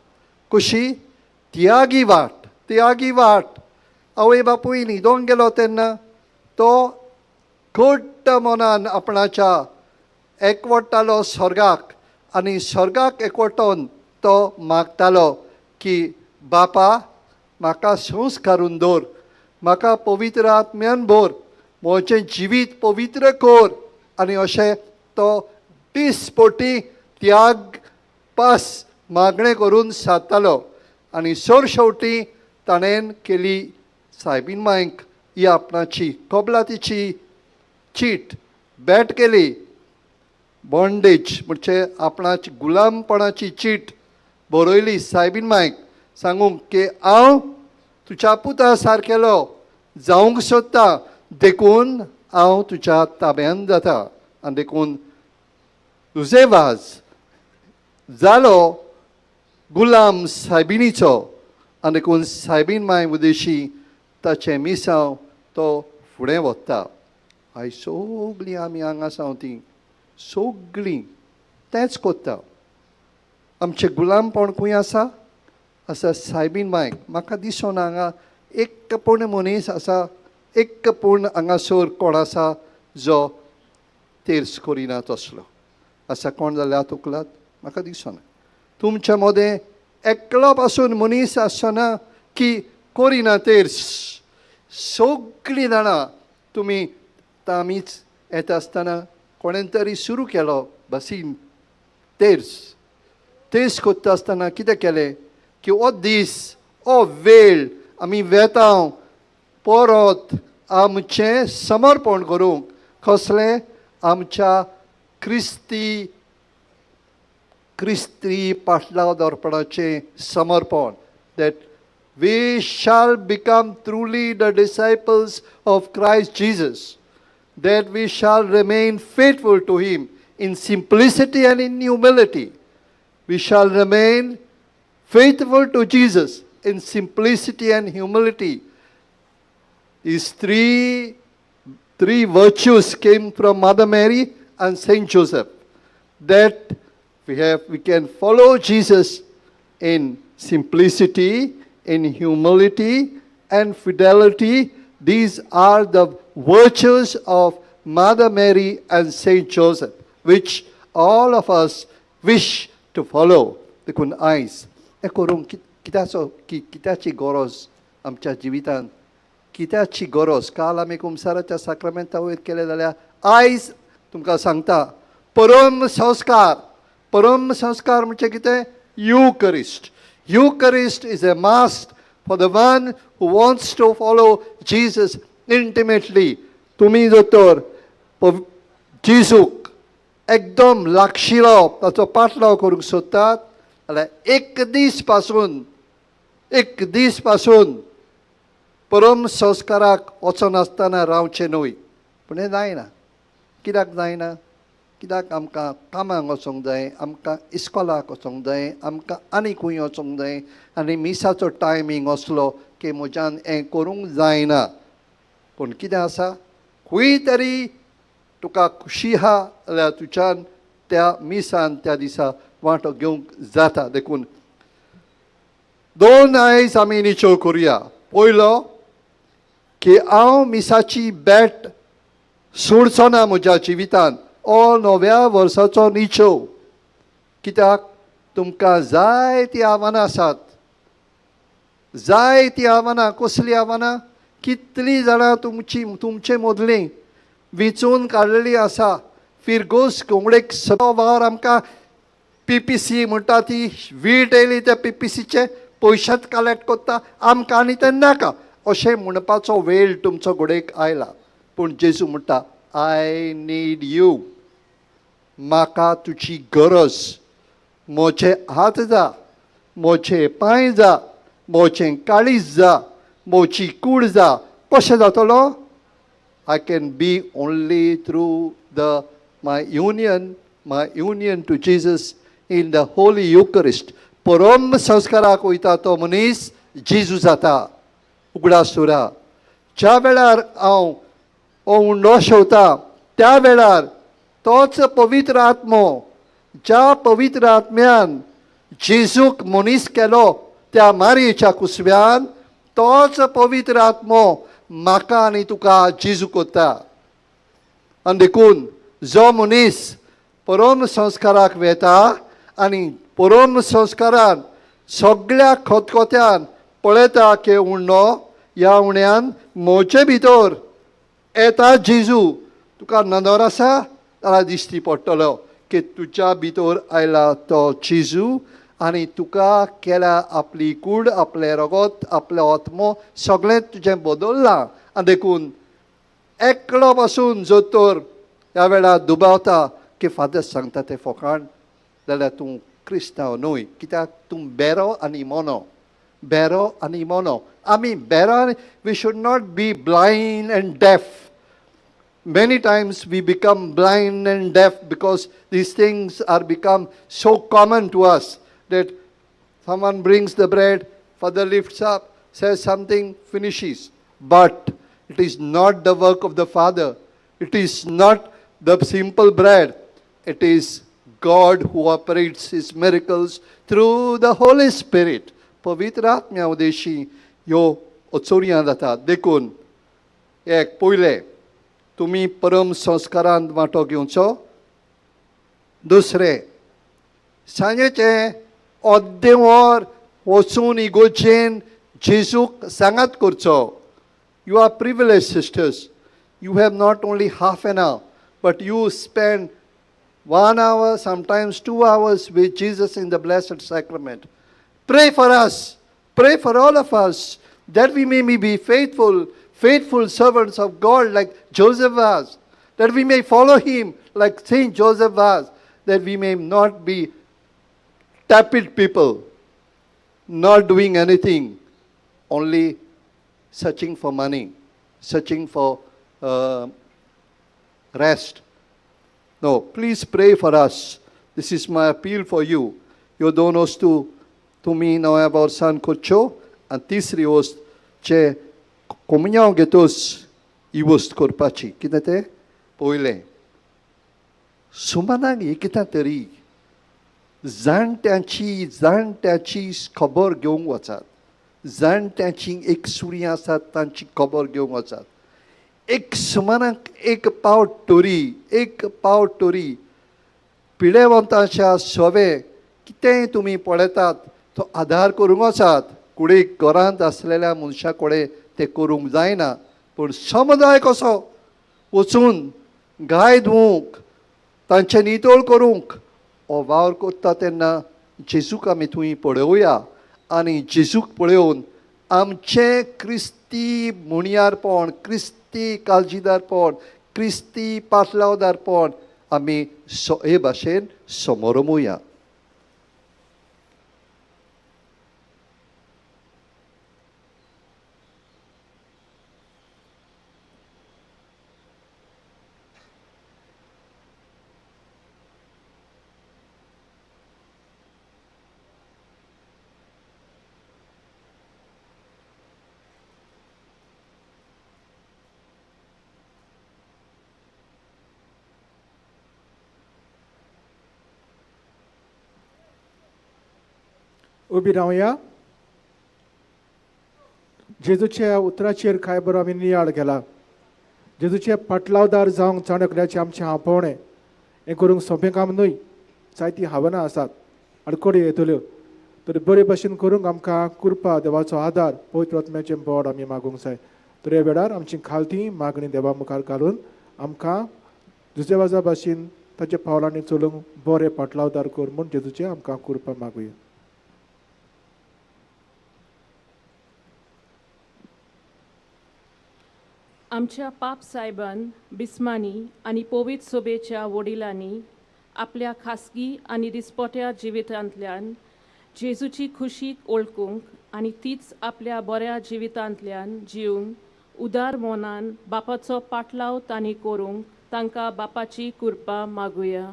कशी त्यागी वाट आवय बापूय न्हिदोंक गेलो तेन्ना तो घट्ट मनान आपणाच्या एकवटालो स्वर्गाक आनी स्वर्गाक एकवटोन तो मागतालो की बापा म्हाका संस्कारून दवर म्हाका पवित्र आत्म्यान भर म्हजें जिवीत पवित्र कर आनी अशें तो दिसपोटी त्याग पास मागणें करून सादतालो आनी शेवटी ताणें केली सायबीन मांयक ही आपणाची कबलातीची चीट बॅट केली बॉन्डेज म्हणजे आपणाची गुलामपणाची चीट बरयली सायबीन मांयक सांगूंक की हांव तुज्या पुता सारकेलो जावंक सोदता देखून हांव तुज्या ताब्यान जाता आनी देखून तुजे वाज जालो गुलाम सायबिनीचो आनी देखून सायबीन मांय उदेशी ताचे मिसांव तो फुडें वता आयज सगळीं आमी हांगा सावन तीं सगळीं तेंच कोत्ता आमचें गुलामपण खंय आसा सायबीन मांयक म्हाका दिसना हांगा एक पूण मनीस आसा एक पूण हांगासर कोण आसा जो तेर्स करिना तसलो आसा कोण जाल्यार तकलात म्हाका दिसना तुमच्या मदें एकलो पासून मनीस आसना की करिना तेर्स सगळीं जाणां तुमी आमीच येता आसतना कोणें तरी सुरू केलो बसीन तेर्स कोत्ता आसतना कितें केलें की हो दीस हो वेळ आमी वेतांव परत आमचें समर्पण करूंक कसलें आमच्या क्रिस्ती पाटलाव दवरपणाचें समर्पण that we shall become truly the disciples of Christ Jesus that we shall remain faithful to him in simplicity and in humility. We shall remain faithful to Jesus in simplicity and humility. These three virtues came from Mother Mary and Saint Joseph. That we can follow Jesus in simplicity, in humility and fidelity. These are the virtues of Mother Mary and Saint Joseph, which all of us wish to follow. देखून आयज हें करूंक कित्याची गरज आमच्या जिवितांत कित्याची गरज काल आमी कुमसाराच्या साक्रामेंता वयर केले जाल्यार आयज तुमकां सांगता परम संस्कार म्हणजे कितें Eucharist is a must for the one who wants to follow Jesus intimately. तुम्ही जर तर जेजूक एकदम लागशिलो ताचो पाटलाव करूंक सोदतात जाल्यार एक दीस पासून परम संस्काराक वचनासतना रावचें न्हय. पूण हें जायना. कित्याक जायना? कित्याक आमकां कामाक वचोंक जाय, आमकां इस्कॉलाक वचोंक जाय, आमकां आनी खंय वचोंक जाय, आनी मिसाचो टायमींग असलो की म्हज्यान हें करूंक जायना. पूण कितें आसा, खंय तरी तुका खुशी आहा जाल्यार तुज्यान त्या मिसान त्या दिसा वांटो घेवंक जाता. देखून दोन आयज आमी निचोव करुया. पयलो की हांव मिसाची बॅट सोडचो ना म्हज्या जिवितान. हो नव्या वर्साचो निचोव. कित्याक तुमकां जायतीं आव्हानां आसात. जायतीं आव्हानां. कसलीं आव्हानां? कितलीं जाणां तुमचे मदलीं वेंचून काडलेलीं आसा. फिरगोस कोंबडेक सगळो वावर आमकां PPC म्हणटा ती वीट येयली त्या PPCचे पयशेच कलेक्ट कोत्ता, आमकां आनी तें नाका अशें म्हणपाचो वेळ तुमचो घोडेक आयला. पूण जेजू म्हणटा आय नीड यू. म्हाका तुजी गरज. म्हजे हात जा, म्हजे पांय जा, म्हजें काळीज जा, म्हजी कूड जा. कशें जातलो? I can be only through my union to Jesus in the Holy Eucharist. परम संस्काराक वयता तो मनीस जेजू जाता. उगडा सुरा. ज्या वेळार हांव हो उंडो शेवता त्या वेळार तोच पवित्र आत्मो, ज्या पवित्र आत्म्यान जेजूक मनीस केलो त्या मारयेच्या कुसव्यान, तोच पवित्र आत्मो म्हाका आनी तुका जेजू कोत्ता. आनी देखून जो मनीस परम संस्काराक वेता आनी परम संस्कारान सगळ्या खतखत्यान पळयता की उंडो ह्या उंड्यान म्हजे भितर येता जेजू. तुका नदर आसा जाल्यार दिश्टी पडटलो की तुज्या भितर आयला तो जेजू आनी तुका केल्या आपली कूड, आपलें रगत, आपलो आत्मो सगळें तुजें बदल्लां. आनी देखून एकलो पासून जो तर ह्या वेळार दुबावता की फादर सांगता तें फकाण जाल्यार तूं क्रिस्तांव न्हय. कित्याक तूं बेरो आनी मोनो. बेरो आनी मोनो. आमी बेरो आनी we should not be blind and deaf. Many times we become blind and deaf because these things are become so common to us that someone brings the bread, father lifts up, says something, finishes. But it is not the work of the Father. It is not the simple bread. It is God who operates his miracles through the Holy Spirit. पवित्र आत्म्या उदेशी ह्यो ओचोरयां जातात. देखून एक पयले तुमी परम संस्कारांत वांटो घेवचो. दुसरें सांजेचें अर्दें वर वचून इगोर्जेन जेजूक सांगात करचो. You are privileged, sisters. You have not only half an hour, but you spend 1 hour, sometimes 2 hours with Jesus in the Blessed Sacrament. Pray for us. Pray for all of us that we may be faithful servants of God like Joseph was, that we may follow him like Saint Joseph was, that we may not be tepid people, not doing anything, only searching for money, searching for rest. No, please pray for us. This is my appeal for you. ह्यो दोन वस्तू तुमी नव्या वर्सान करच्यो. आनी तिसरी वस्त जे कोमयाव घेतोस ही वस्त करपाची. कितें तें? पयलें सुमाराक कितें तरी जाणट्याची खबर घेवंक वचात. जाणट्याची एक सुरी आसात तांची खबर घेवंक वचात. एक सुमाराक एक पावट टोरी पिडेवंताच्या सवे कितेंय तुमी पळयतात तो आधार करूंक वचात. कुडीक घरांत आसलेल्या मनशा कडेन तें करूंक जायना. पूण समुदाय कसो वचून गाय धुवंक, तांचे नितळ करूंक हो वावर करता तेन्ना जेजूक आमी थंय पळोवया. आनी जेजूक पळोवन आमचें क्रिस्ती मुणयारपण, क्रिस्ती काळजीदारपण क्रिस्ती पाटलावदारपण आमी हे भाशेन समोरमुया. उबी रावया. जेजूच्या उतराचेर काय बरो आमी नियाळ केला. जेजूचे पाटलावदार जावंक चाणकल्याचें आमचें आपवणें हें करूंक सोंपें काम न्हय. जायतीं आव्हानां आसात, आडकोडी येतल्यो. तर बरे भशेन करूंक आमकां कृपा देवाचो आदार पवित्र आत्म्याचें बोड आमी मागूंक जाय. तर ह्या वेळार आमची खालती मागणी देवा मुखार घालून आमकां जुजेवाजा भाशेन ताच्या पावलांनी चलूंक बरें पाटलावदार कर म्हूण जेजूचें आमकां कृपा मागुया. आमच्या पाप सायबान बिस्मानी आणि पवित्र सोबेच्या वडिलांनी आपल्या खासगी आणि दिसपट्या जिवितांतल्यान जेजूची खुशीक ओळखूंक आणि तीच आपल्या बऱ्या जिवितांतल्यान जिवंक उदार मोनान बापाचो पाटलाव तांणी करूंक तांकां बापाची कृपा मागुया.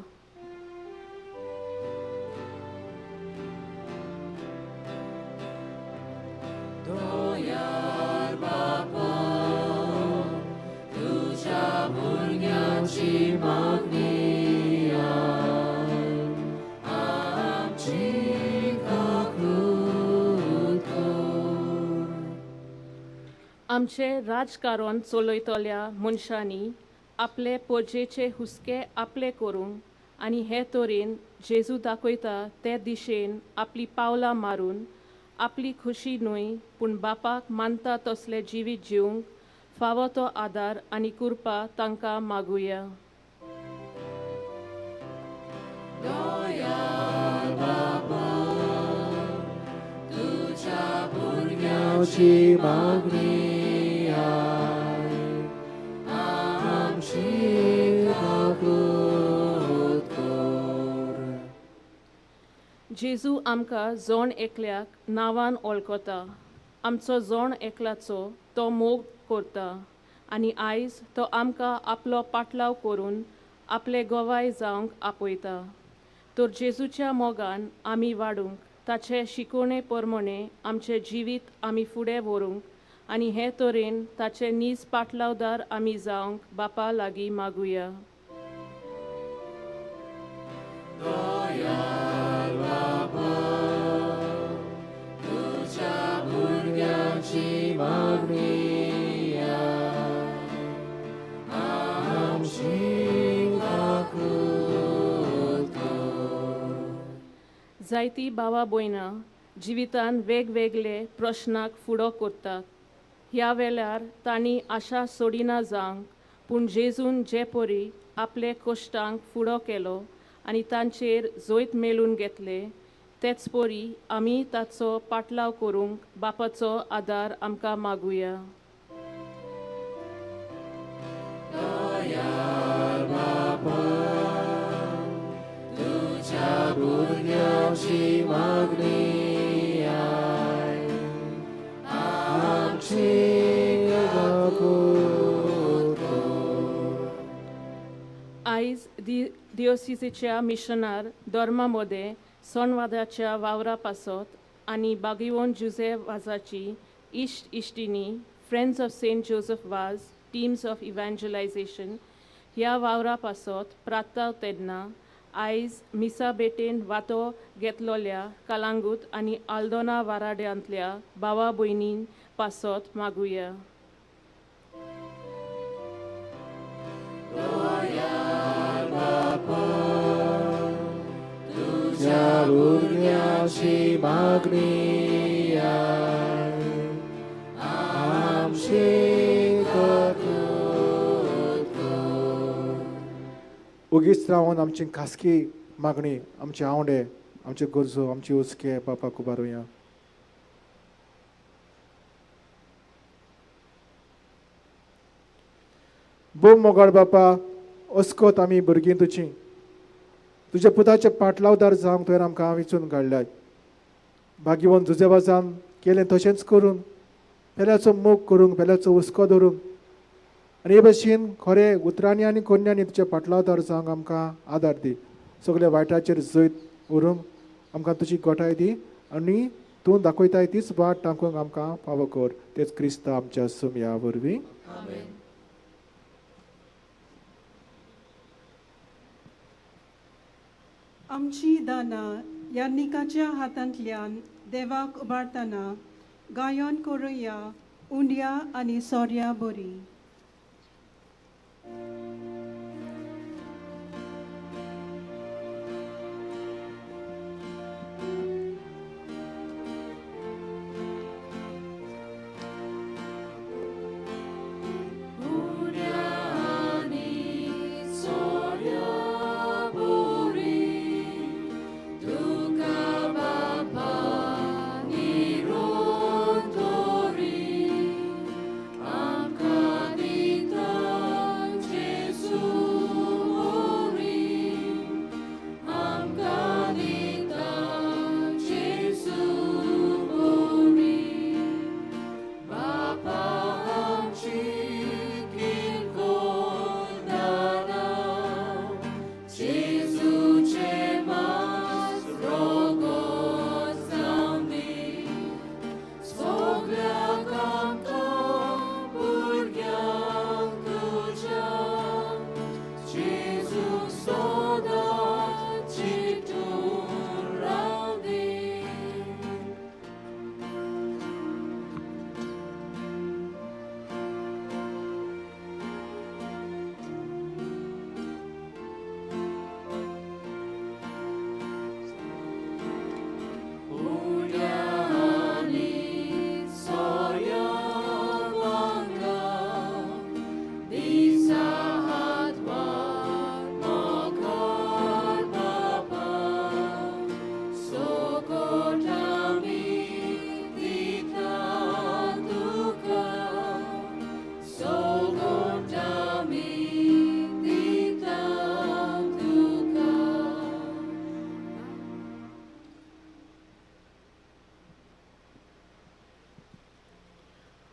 आमचे राजकारण चलयतल्या मनशांनी आपले पोजेचे हुस्के आपले करूंक आनी हे तरेन जेजू दाखयता ते दिशेन आपली पावलां मारून आपली खुशी न्हय पूण बापाक मानता तसले जिवीत जिवंक फावो तो आदार आनी कृपा तांकां मागुया. जेजू आमकां जोण एकल्याक नांवान वळखता. आमचो जोण एकल्याचो तो मोग करता आनी आयज तो आमकां आपलो पाटलाव करून आपले गोवाय जावंक आपयता. तर जेजूच्या मोगान आमी वाडूंक ताचे शिकोवणे प्रमाणे आमचें जिवीत आमी फुडें व्हरूंक आनी हे तरेन ताचे नीज पाटलावदार आमी जावंक बापा लागीं मागुया. जायतीं भावा भयणां जिवितान वेगवेगळे प्रश्नाक फुडो करतात. ह्या वेळार तांणी आशा सोडिना जावंक पूण जेजून जे परी आपले कश्टांक फुडो केलो आनी तांचेर जोयत मेळून घेतले तेच परी आमी ताचो पाटलाव करूंक बापाचो आदार आमकां मागुया. आयज दिओसिसीच्या मिशनार धर्मामध्ये सणवादाच्या वावरा पासत आनी बागिवोन जुझे वाजाची इश्ट इश्टिनी फ्रेंड्स ऑफ सेंट जोसेफ वाज टीम्स ऑफ इव्हँजलायझेशन ह्या वावरा पासत प्रार्थना तेन्ना आयज मिसा बेटेन वांटो घेतलोल्या कलांगूट आनी आल्दोना वाराड्यांतल्या भावा भयणीं पासत मागुया. उगीच रावन आमची खासगी मागणी आमचे आवडे आमचे गरजो आमचे हुस्के बापाक उबारुया. भोव मोगाळ बापा अस्कोत आमी भुरगीं तुजी तुज्या पुताचे पाटलावदार जावंक तुवें आमकां वेंचून काडल्यात भाग्यवन जुजेबाजान केलें तशेंच करून पेल्याचो मोग करूंक पेल्याचो हुस्को धरून आनी हे भशेन खरें उतरांनी आनी कोन्यांनी तुजे पाटलावदार जावंक आमकां आदार दी सगळ्या वायटाचेर जैत उरूंक आमकां तुजी गोठाय दी आनी तूं दाखयताय तीच वाट टांकूंक आमकां फावो कर तेच क्रिस्त आमच्या सुमया वरवीं आमची दानां यान्निकाच्या हातांतल्यान देवाक उबारतना गायन करुया उंड्या आनी सोर्या बरी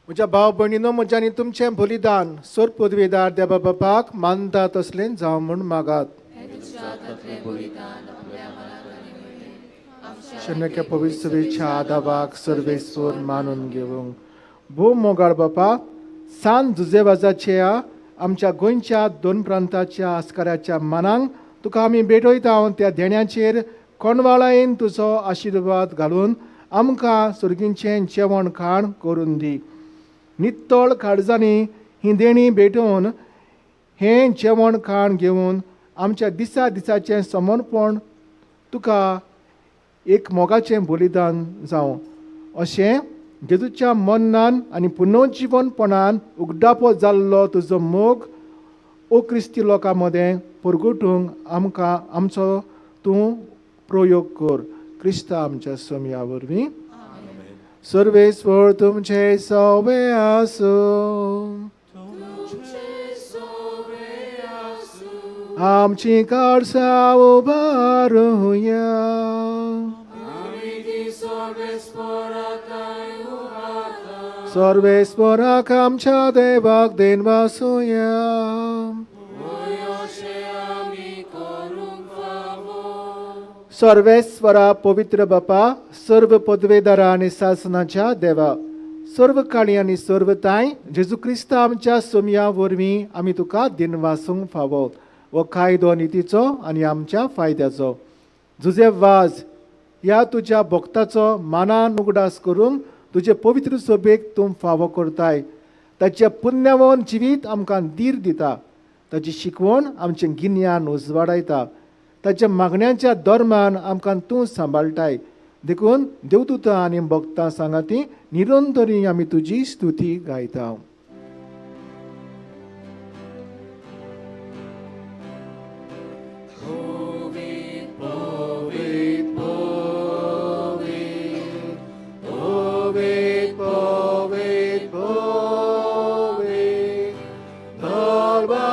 म्हज्या भाव भयणीनो म्हज्यानी तुमचें बलिदान सोर पदवेदार देवा बापाक मानता तसलें जावं म्हूण मागात शनक्या पवित्रच्या आदाबाक सर्वेस्वर मानून घेवंक भोव मोगाळ बापा सांत जुजेबाजाच्या आमच्या गोंयच्या 2 प्रांताच्या आस्काराच्या मानांक तुका आमी भेटयता त्या देण्याचेर कोणवाळायेन तुजो आशिर्वाद घालून आमकां सुर्गींचें जेवण खाण करून दी नितळ काळजांनी ही देणी भेटोवन हें जेवण खाण घेवन आमच्या दिसा दिसाचें समर्पण तुका एक मोगाचें बलिदान जावं अशें जेजूच्या मरणान आनी पुनर्जीवनपणान उगडापो जाल्लो तुजो मोग ओ क्रिस्ती लोकां मदें परगटूंक आमकां आमचो तूं प्रयोग कर क्रिस्त आमच्या सोमया वरवीं सर्वेस्वर तुमचे सवे आसूं आमची काळजा उबारुया सर्वेस्वराक आमच्या देवाक देन वासुया सर्वेस्वरा पवित्र बापा सर्व पदवेदारा आनी शासनाच्या देवा सर्व काळी आनी सर्व ताय जेजू क्रिस्त आमच्या सोमया वरवीं आमी तुका दिन वासूंक फावो वो कायदो नितीचो आनी आमच्या फायद्याचो तुजे वाज ह्या तुज्या भक्ताचो मानान उगडास करूंक तुजे पवित्र सोबेक तूं फावो करताय ताचें पुण्यवन जिवीत आमकां धीर दिता ताची शिकवण आमचें गिन्यान उजवाडायता ताच्या मागण्यांच्या दरम्यान आमकां तूं सांबाळटाय देखून देवदूतां आनी भक्तां सांगाती निरंतरी आमी तुजी स्तुती गायता Dalba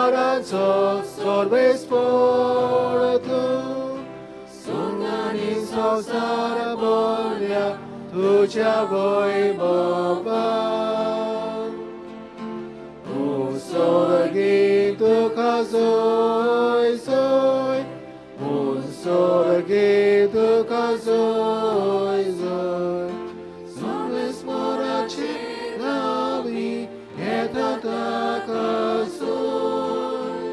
पावसार बोलल्या तुझ्या वैभवान स्वर्गी तुका सोय सोय स्वर्गी तुका सोय सोय सर्वेस्वराचे नावी येता ताका सोय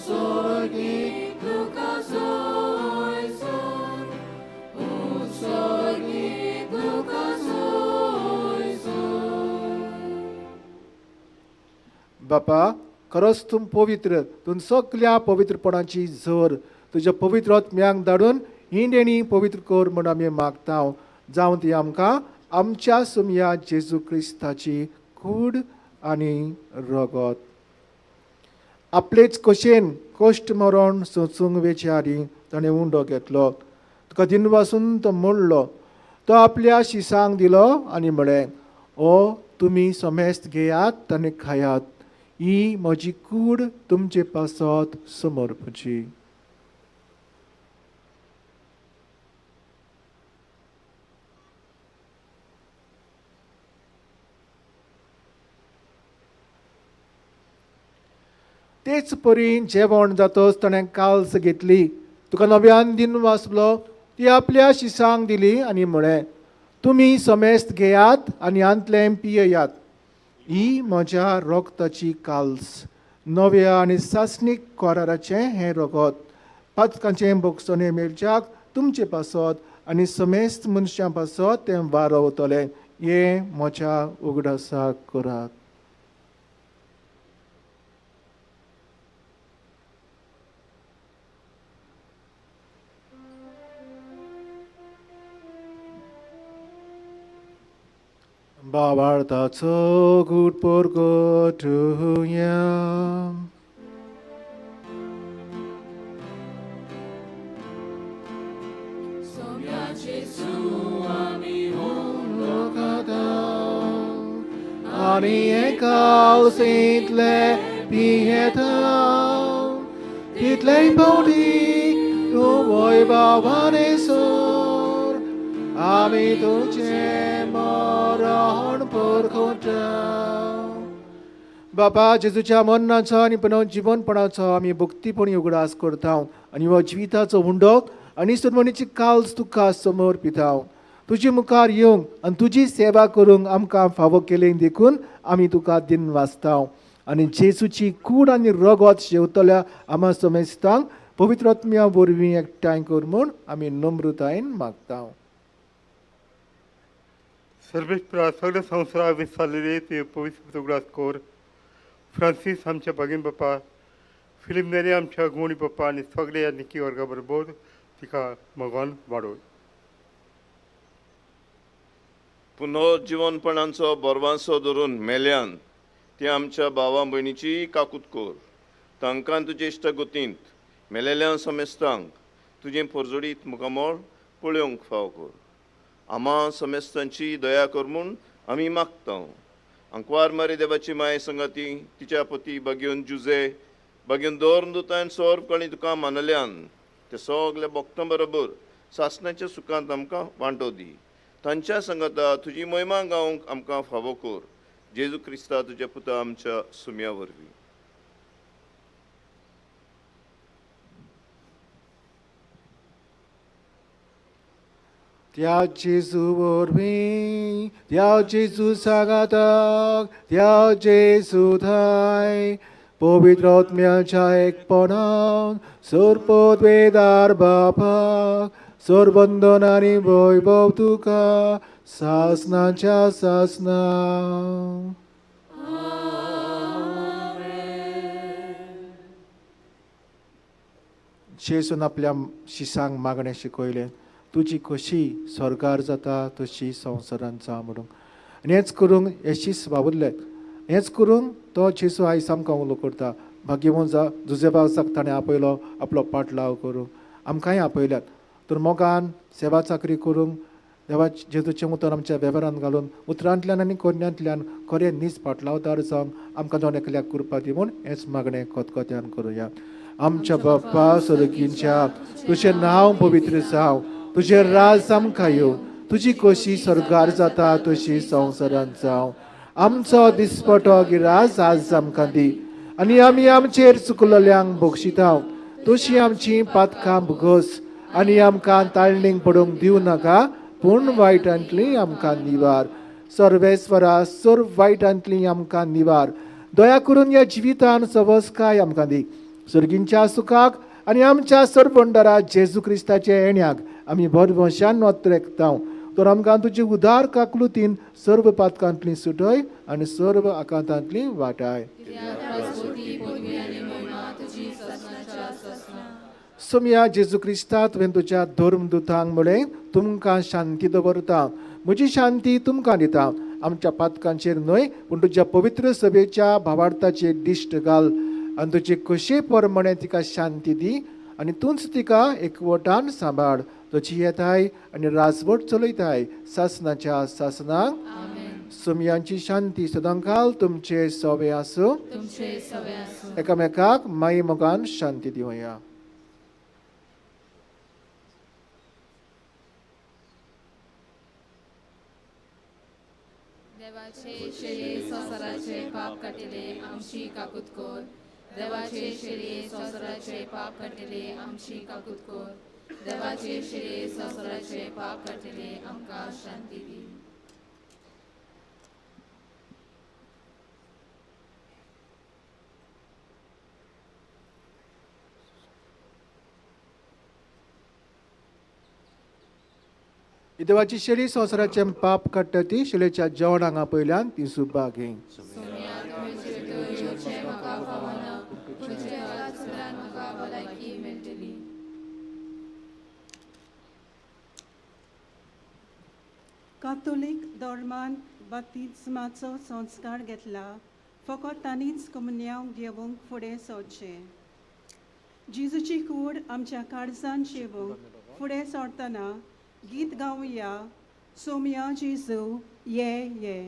स्वर्गी तुका सोय सोय स्वर्गी तुका सोय सोय बापा खरोच तूं पवित्र तूं सगळ्या पवित्रपणाची झर तुज्या पवित्र आत्म्याक धाडून ही देणी पवित्र कर म्हूण आमी मागता जावं ती आमकां आमच्या सुमया जेजू क्रिस्ताची कूड आनी रगत आपलेच कशेन कश्ट मरण सोंसूंक वेचारी ताणें उंडो घेतलो तुका दिनवासून तो मोडलो तो आपल्या शिसांक दिलो आनी म्हळें ओ तुमी समेस्त घेयात आनी खायात ही म्हजी कूड तुमचे पासत समर्पची तेच परी जेवण जातच ताणें काल्स घेतली तुका नव्यान दिन वाचलो ती आपल्या शिसांक दिली आनी म्हळें तुमी समेस्त घेयात आनी आंतलें पियेयात ही म्हज्या रगताची काल्स नव्या आनी सासणीक कराराचें हें रगत पातकांचें भोगसणे मेळच्याक तुमचे पासत आनी समेस्त मनशां पासत तें वारवतलें हें म्हज्या उगडासाक करात बाबार्थाचो गूट परगटुया सोम्याचे सू आमी आनी एकाल इतले पियेता तितले पोटी तूं वैभवाने सोर आमी तुजें मरण परगटा बापा जेजूच्या मरणाचो आनी पुनर्जीवनपणाचो आमी भक्तीपणी उगडास करता आनी हो जिविताचो हुंडो आनी सुरमणीची काल्स तुका समर्पिता तुजे मुखार येवंक आनी तुजी सेवा करूंक आमकां फावो केलें देखून आमी तुका दिन वाचता आनी जेजूची कूड आनी रगत जेवतल्या आमा समेस्तांक पवित्र आत्म्या वरवीं एकठांय कर म्हूण आमी नम्रतायेन मागता सर्वेस्परा सगळ्या संवसारा विस्तारलेले ते पवित्र उगडास कोर फ्रांसीस आमच्या बागेन बापा फिलिप नेरे आमच्या गोणी बापा आनी सगळे निकी वर्गा बरोबर तिका मोगान वाडोय पुनर्जीवनपणांचो बरवांसो धरून मेल्यान ती आमच्या भावा भयणीची काकूत कोर तांकां तुजे इश्ट गुतींत मेलेल्या समेस्तांक तुजें परजोडीत मुखामोळ पळोवंक फाव कर आमा समेस्तांची दया कर म्हूण आमी मागता अंकवार मारी देवाची माय संगाती तिच्या पती बागेवन जुजे बागेवन दोर दुतायन सोर कणी तुका मानल्यान ते सगळे भक्तां बरोबर सासणाच्या सुखांत आमकां वांटो दी तांच्या संगता तुजी महिमा गावंक आमकां फावो कर जेजू क्रिस्ता तुज्या पुता आमच्या सुम्या वरवीं त्या जेजू वरवीं त्या जेजू सांगाताक त्या जेजू थाय पवित्र आत्म्याच्या एकपणान सरपद वेदार बापाक सरबंधन आनी वैभव तुका सासनाच्या सासना जेजून आपल्या शिसांक मागणें शिकयलें तुजी कशी स्वर्गार जाता तशी संवसारांत जा म्हणून आनी हेंच करूंक हे शीस वावुरले हेंच करूंक तो जेजू आयज आमकां उलो करता भाग्यवन जा जुजेबासाक ताणें आपयलो आपलो पाटलाव करूंक आमकांय आपयल्यात तर मोगान सेवा चाकरी करूंक देवा जेजूचें उतर आमच्या वेव्हारांत घालून उतरांतल्यान आनी कोन्यांतल्यान खरें नीज पाटलावदार जावंक आमकां दोन एकल्याक कृपा दी म्हूण हेंच मागणें खतखत्यान करुया आमच्या बाप्पा सर्गींच्या तुझें नांव पवित्र जावं, तुझें राज आमकां येवं, तुजी कशी स्वर्गार जाता तशी संवसारांत जावं. आमचो दिसपटो गिरास आज आमकां दी, आनी आमी आमचेर चुकलोल्यांक बक्षितांव, तशी आमची पातकां भुगोस, आनी आमकां ताळणेक पडूंक दिवं नाका, पूण वायटांतली आमकां निवार. सर्वेस्वरा सर्व वायटांतली आमकां निवार. दया करून ह्या जिवितान सवस्काय आमकां दी. सर्गींच्या सुखाक आनी आमच्या सरपंडरा जेजू क्रिस्ताच्या येण्याक आमी भरवशान वत्रेकतांव. तर आमकां तुजी उदार काकलुतीन सर्व पातकांतली सुटय आनी सर्व आकांतांतली वाटाय. सोम्या जेजू क्रिस्ता तुवें तुज्या धर्मदुतांक म्हळें तुमकां शांती दवरता, म्हजी शांती तुमकां दिता. आमच्या पातकांचेर न्हय पूण तुज्या पवित्र सभेच्या भावार्थाचेर दिश्ट घाल आनी तुजे कशे प्रमाणे तिका शांती दी आनी तूंच तिका एकवटान सांबाळ. तुजी येताय आनी राजवट चलयताय सासनाच्या सासनाक. सोमयांची शांती सदांकाल तुमचे सवे आसूं. एकामेकाक माई मोगान शांती दिवया. देवाचे शेरे संसाराचे पाप काटिले आमची काकूत कोर. देवाचे शेरे संसाराचे पाप काटिले आमची काकूत कोर. देवाचे शेरे संसाराचे पाप काटिले आमकां शांती दी. देवाची शेळी संवसाराचे पाप काडटा ती शेळेच्या जेवणांगा पयल्यान ती सुद्दां घे. कॅथोलीक धर्मान बाप्तिस्माचो संस्कार घेतला, फकत तांणीच कमन्याव घेवंक फुडें सरचें. जेजूची कूड आमच्या काळजान शेवूंक फुडें सरतना गीत गावया, सोम्या जेजू ये ये.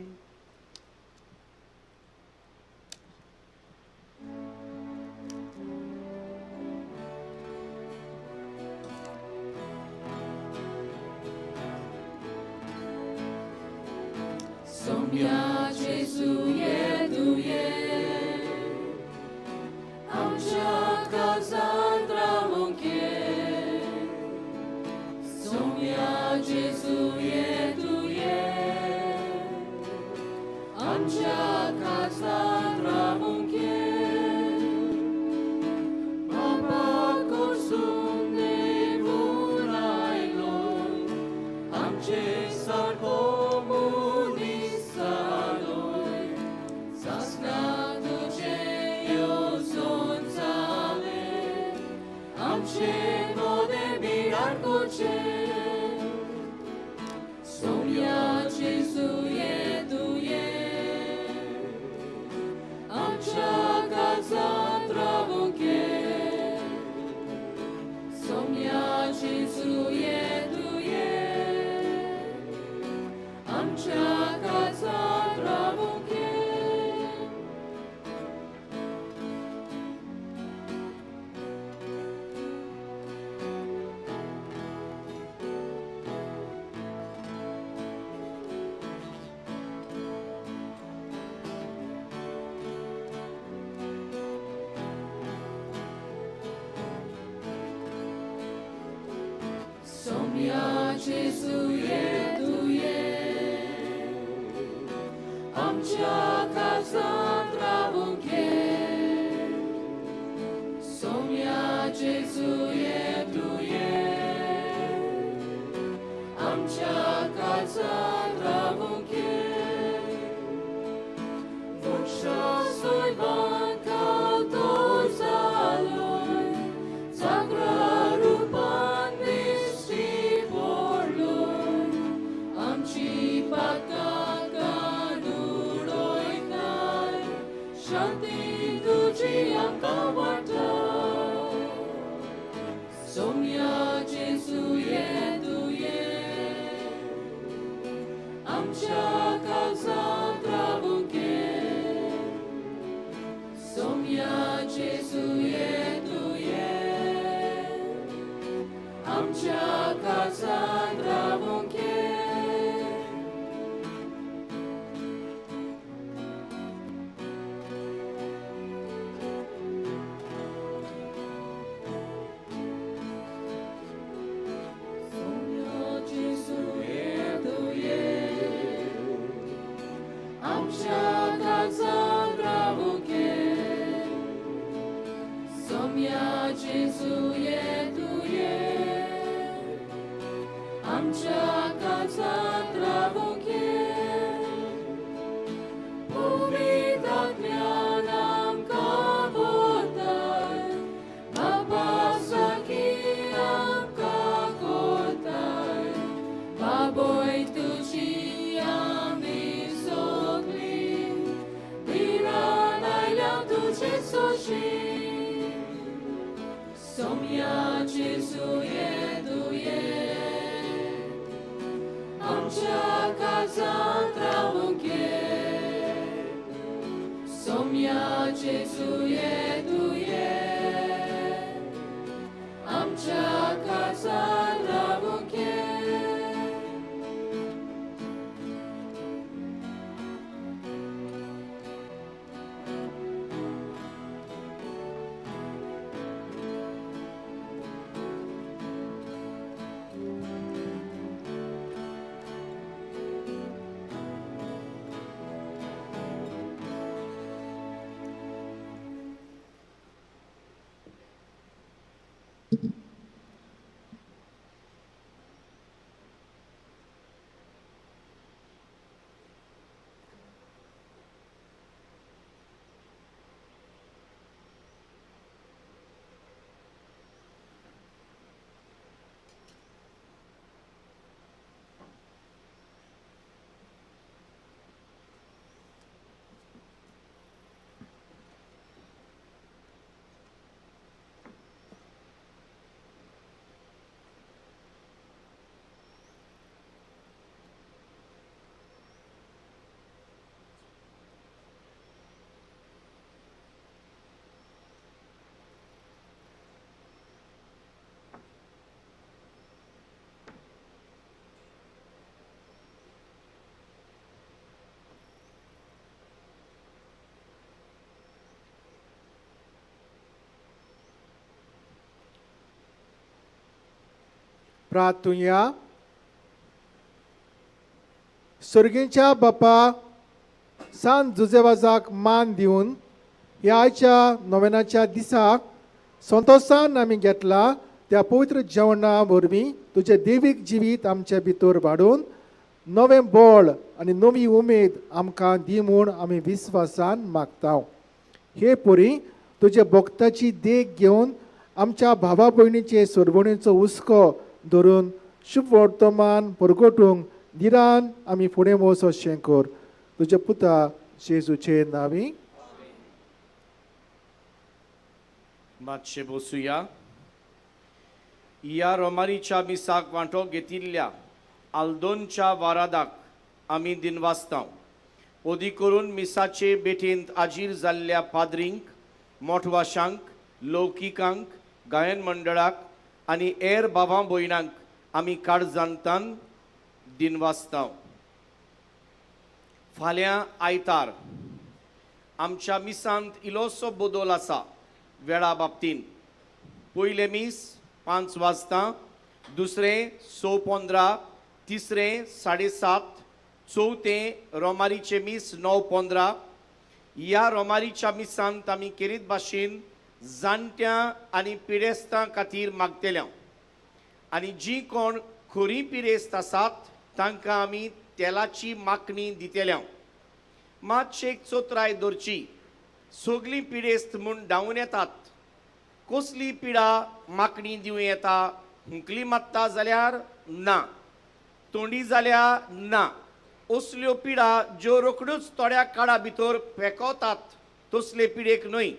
सोम्या जेजू ये तू ये, आमच्या काळजांत रावूंक ये. सोम्या जेजू ये तू ये, आमच्या काळजांत रावूंक ये. बाबा कडसून देवून आयलोय, आमचे सारको सोम्या जेजू ये तू ये, आमच्या काळजांत रावूंक ये. सोम्या जेजू ये तू ये, आमच्या काळजांत रावूंक ये. Somia Jesu je tu je, amcia casa travunche. Somia Jesu je tu je, amcia casa travunche. Vuccia soi banca to saloi, sacra rupan misti porloi, amci pataka nuroi tai, shanti tuji amkawata. Somia Jesu je tu je, amcia casa travunche. Somia Jesu je tu je, आमच्या काळजात रावूंक ये. आमच्या काळजात रावूंक ये. सोम्या जेजू ये तू ये. आमच्या काळजात रावूंक ये. पवित्र आत्म्यान आमकां भरताय. बाबा सारकी आमकां करताय. बाबोय तुजी आमी सगळीं भिरान आयल्या तुजे सोशी. Somia Jesu ye tu ye. Amcia काळजात रावूंक ये. Somia Jesu ye tu ye. Amcia काळजात रावूंक ये. प्रार्थुया. सर्गेच्या बापा सांत जुजेवाजाक मान दिवन ह्या आयच्या नोवेनाच्या दिसाक संतोषान आमी घेतला त्या पवित्र जेवणा वरवीं तुजें देवीक जिवीत आमचे भितर वाडून नवें बळ आनी नवी उमेद आमकां दी म्हूण आमी विस्वासान मागता. हे परी तुजे भक्ताची देख घेवन आमच्या भावा भयणीचे सरभणीचो हुस्को धरून शुभ वर्तमान परगटूंक दिरान आमी फुडें वच अशें कर. तुज्या पुता जेजूचे नांवी. मातशे बसूया. ह्या रोमारीच्या मिसाक वांटो घेतिल्ल्या आल्दोनच्या वारादाक आमी दिनवासतांव. ओदी करून मिसाचे बेठेंत आजीर जाल्ल्या पाद्रींक, मोठवाशांक, लौकिकांक, गायन मंडळाक आनी हेर बाबां भयणांक आमी काळजांतान दिनवासतांव. फाल्यां आयतार आमच्या मिसांत इलोसो बदल आसा वेळा बाबतीन. पयले मीस 5 वाजता, दुसरें 6:15, तिसरें 7:30, चवथें रोमारीचे मीस 9:15. ह्या रोमारीच्या मिसांत आमी केरीत भाशेन जाणट्यां आनी पिडेस्तां खातीर मागतल्या आनी जीं कोण खरी पिडेस्त आसात तांकां आमी तेलाची मागणी दितल्या. मातशे एक चोत्राय दवरची. सगळीं पिडेस्त म्हूण धांवन येतात. कसली पिडा मागणी दिवं येता? हुंकली मात्ता जाल्यार ना, तोंडी जाल्यार ना. असल्यो पिडा ज्यो रोखड्योच थोड्या काळा भितर पेकवतात तसले पिडेक न्हय.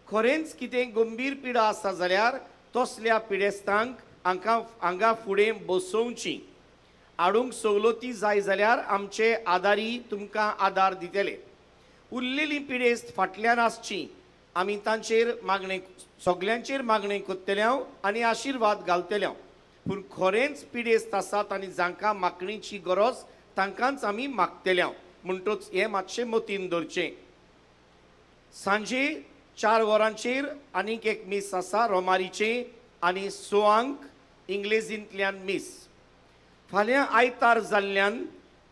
खरेंच कितें गंभीर पिडा आसा जाल्यार तसल्या पिडेस्तांक हांगा फुडें बसोवची. हाडूंक सवलती जाय जाल्यार आमचे आदारी तुमकां आदार दितले. उरलेली पिडेस्त फाटल्यान आसची. आमी तांचेर मागणी सगल्यांचेर मागणी करतल्या आनी आशिर्वाद घालतल्या. पूण खरेंच पिडेस्त आसात आनी जांकां मागणीची गरज तांकांच आमी मागतल्या म्हणटच हें मातशें मतीन दवरचें. सांजे 4 वरांचेर आनीक एक मीस आसा रोमारीचे आनी 6 इंग्लेजींतल्यान मीस. फाल्यां आयतार जाल्ल्यान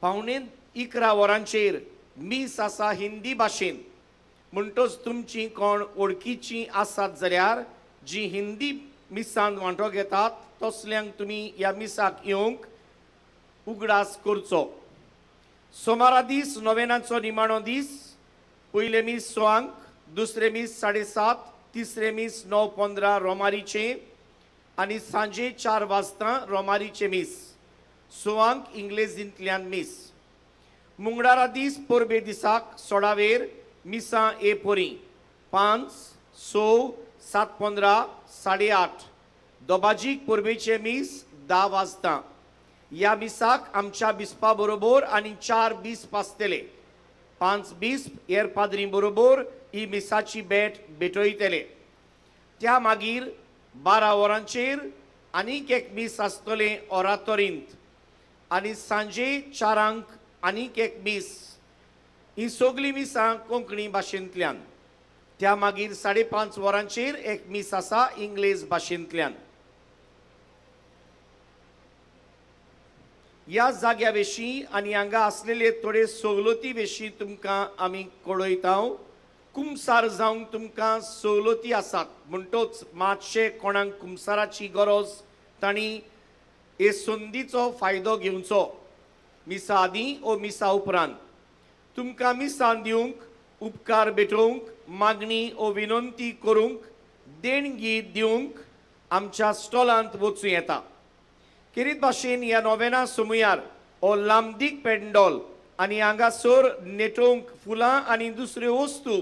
11:15 वरांचेर मीस आसा हिंदी भाशेन. म्हणटच तुमची कोण वळखीची आसात जाल्यार जी हिंदी मिसांत वांटो घेतात तसल्यांक तुमी ह्या मिसाक येवंक उगडास करचो. सोमारा दीस नोवेनाचो निमाणो दीस. पयले मीस 6, दुसरे मीस 7:30, तिसरे मीस 9:15 रोमारीचे आनी सांजे 4 वाजता रोमारीचे मीस. 6 इंग्लेजींतल्यान मीस. मुंगडारा दीस परबे दिसाक सोडावेर मिसां एपोरी 5, 6, 7:15, 8:30. दोबाजीक परबेचे मीस 10 वाजता. ह्या मिसाक आमच्या बिस्पा बरोबर आनी 4 बिस्प आसतले. 5 बिस्प हेर पाद्री बरोबर ही मिसाची भेटयतले. त्या मागीर 12 वरांचेर आनीक एक मीस आसतले ऑरातोरींत आनी सांजे 4 आनीक एक मीस. ही सगळीं मिसां कोंकणी भाशेंतल्यान. त्या मागीर 5:30 वरांचेर एक मीस आसा इंग्लीश भाशेंतल्यान. ह्या जाग्या विशीं आनी हांगा आसलेले थोडे सवलती विशीं तुमकां आमी कळयता. कुमसार जावंक तुमकां सवलती आसात म्हणटच मातशे कोणाक कुमसाराची गरज तांणी हे संदीचो फायदो घेवचो. मिसा आदीं ओ मिसा उपरांत. तुमकां मिसां दिवंक, उपकार भेटोवंक, मागणी ओ विनंती करूंक, देणगी दिवंक आमच्या स्टॉलांत वचूं येता. खेरीत भाशेन ह्या नोवेना समुयार हो लांबदीक पेंडॉल आनी हांगासर नेटोवंक फुलां आनी दुसऱ्यो वस्तू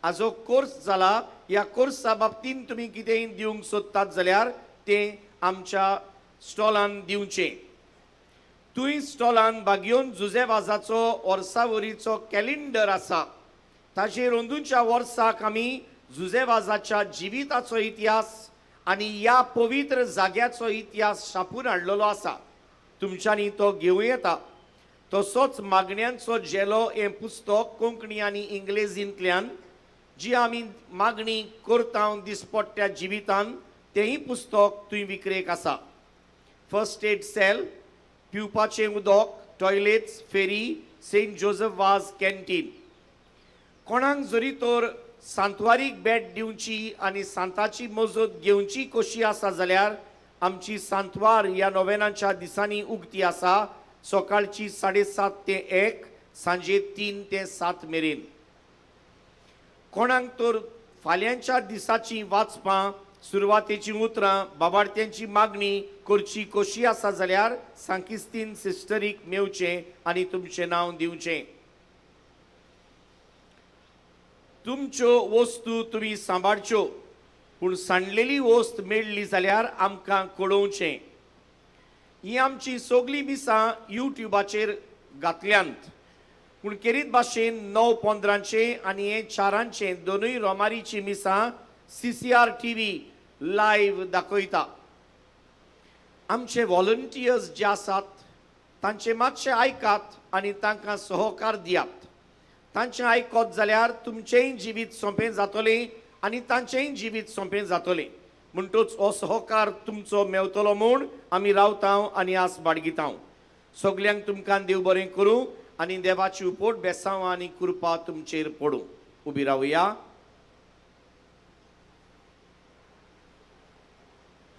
हाजो कोर्स जाला. ह्या कोर्सा बाबतींत तुमी कितेंय दिवंक सोदतात जाल्यार तें आमच्या स्टॉलांत दिवचें. तुय स्टॉलांत बागियोन जुजेवाजाचो वर्सावरीचो कॅलेंडर आसा. ताचेर अंदूच्या वर्साक आमी जुजेवाजाच्या जिविताचो इतिहास आनी ह्या पवित्र जाग्याचो इतिहास छापून हाडलेलो आसा. तुमच्यांनी तो घेवं येता. तसोच मागण्यांचो जेलो हें पुस्तक कोंकणी आनी इंग्लेजींतल्यान जी आमी मागणी करता दिसपट्ट्या जिवितान तेंय पुस्तक तुय विक्रेक आसा. फर्स्ट एड सेल, पिवपाचें उदक, टॉयलेट्स, फेरी, सेंट जोसेफ वाज कॅन्टीन. कोणाक जरी तर सांतवारीक भेट दिवची आनी सांताची मजत घेवची कशी आसा जाल्यार आमची सांतवार ह्या नोवेनाच्या दिसांनी उक्ती आसा. सकाळची 7:30 ते 1, सांजे 3 ते 7 मेरेन. कोणाक तर फाल्यांच्या दिसाची वाचपां, सुरवातेची उतरां, बाबार्थ्यांची मागणी करची कशी आसा जाल्यार सांकिस्तीन सिस्टरीक मेवचें आनी तुमचें नांव दिवचें. तुमच्यो वस्तू तुमी सांबाळच्यो पूण सांडलेली वस्त मेळ्ळी जाल्यार आमकां कळोवचें. ही आमची सगळीं मिसां यूट्यूबाचेर घातल्यांत. पूण खेरीत भाशेन 9:15 आनी 4 दोनूय रोमारीची मिसां CCR TV लायव्ह दाखयता. आमचे व्हॉलंटियर्स जे आसात तांचे मातशें आयकात आनी तांकां सहकार दियात. तांचें आयकत जाल्यार तुमचेंय जिवीत सोंपें जातलें आनी तांचेंय जिवीत सोंपें जातलें. म्हणटच हो सहकार तुमचो मेवतलो म्हूण आमी रावता आनी आस बाळगिता. सगल्यांक तुमकां देव बरें करूं आनी देवाची उपोट बेसांव आनी कृपा तुमचेर पडूं. उबी रावया.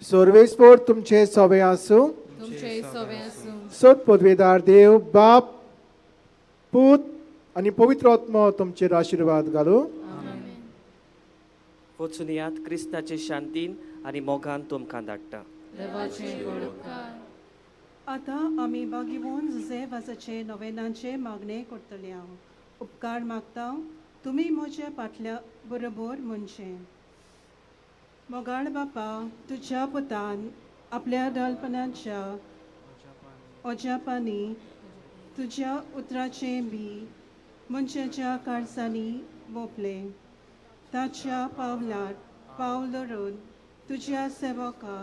सर्वेस्पोर तुमचे सोबे आसूं. तुमचे सोबे आसूं. सत पदवेदार देव बाप, पूत आनी पवित्र आत्मा तुमचेर आशिर्वाद घालूं. वचून यात क्रिस्ताचे शांतीन आनी मोगान तुमकां धाडटा. देवाचे गोड उपकार. आतां आमी बागिवोन जुजेवाजाचे नोवेनाचे मागणे करतले. हांव उपकार मागता तुमी म्हज्या फाटल्या बरोबर म्हणचे. मोगाळ बापा, तुज्या पुतान आपल्या ढालपणाच्या ओजापांनी तुज्या उतराचे बी मनशाच्या काळजांनी मोपले. ताच्या पावलार पावल धरून तुज्या सेवका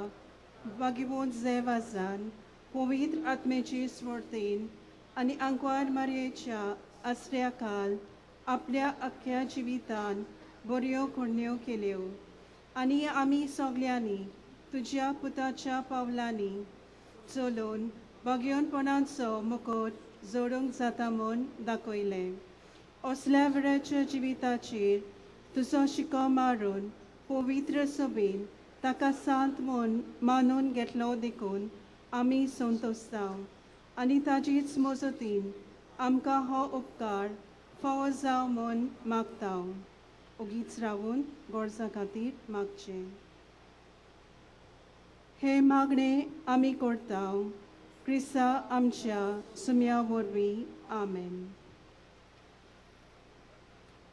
भाग्यवान जेवाजान पवित्र आत्मेची स्मृतीन आणि अंकवार मारयेच्या आश्रयाखाल आपल्या अख्ख्या जिवितान बऱ्यो खुण्यो केल्यो आणि आमी सगळ्यांनी तुज्या पुताच्या पावलांनी चलून भाग्यवानपणाचो मुकुट जोडूंक जाता म्हूण दाखयलें. असल्या वेळाच्या जिविताचेर तुजो शिको मारून पवित्र सभेन ताका सांत म्हूण मानून घेतलो देखून आमी संतोसताव आनी ताचीच मजतीन आमकां हो उपकार फावो जाव म्हूण मागताव. ओगीच रावून गोरजा खातीर मागचें. हे मागणे आमी करताव क्रिस्ता आमच्या सुम्या वरवीं. आमेन.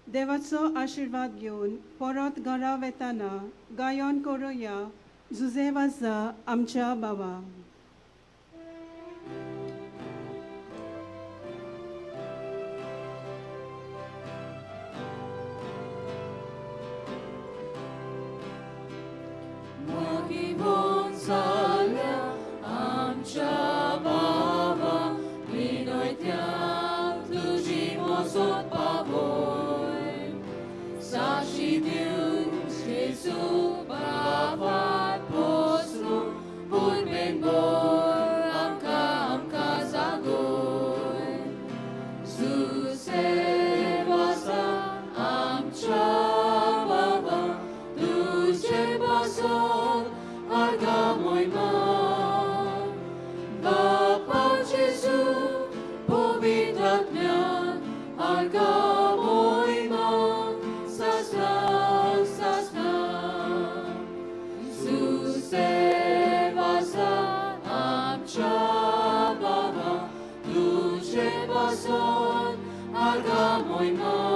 देवाचो आशिर्वाद घेवन परत घरा वेताना गायन करुया जुजे वाजा आमच्या बाबा. Arga moima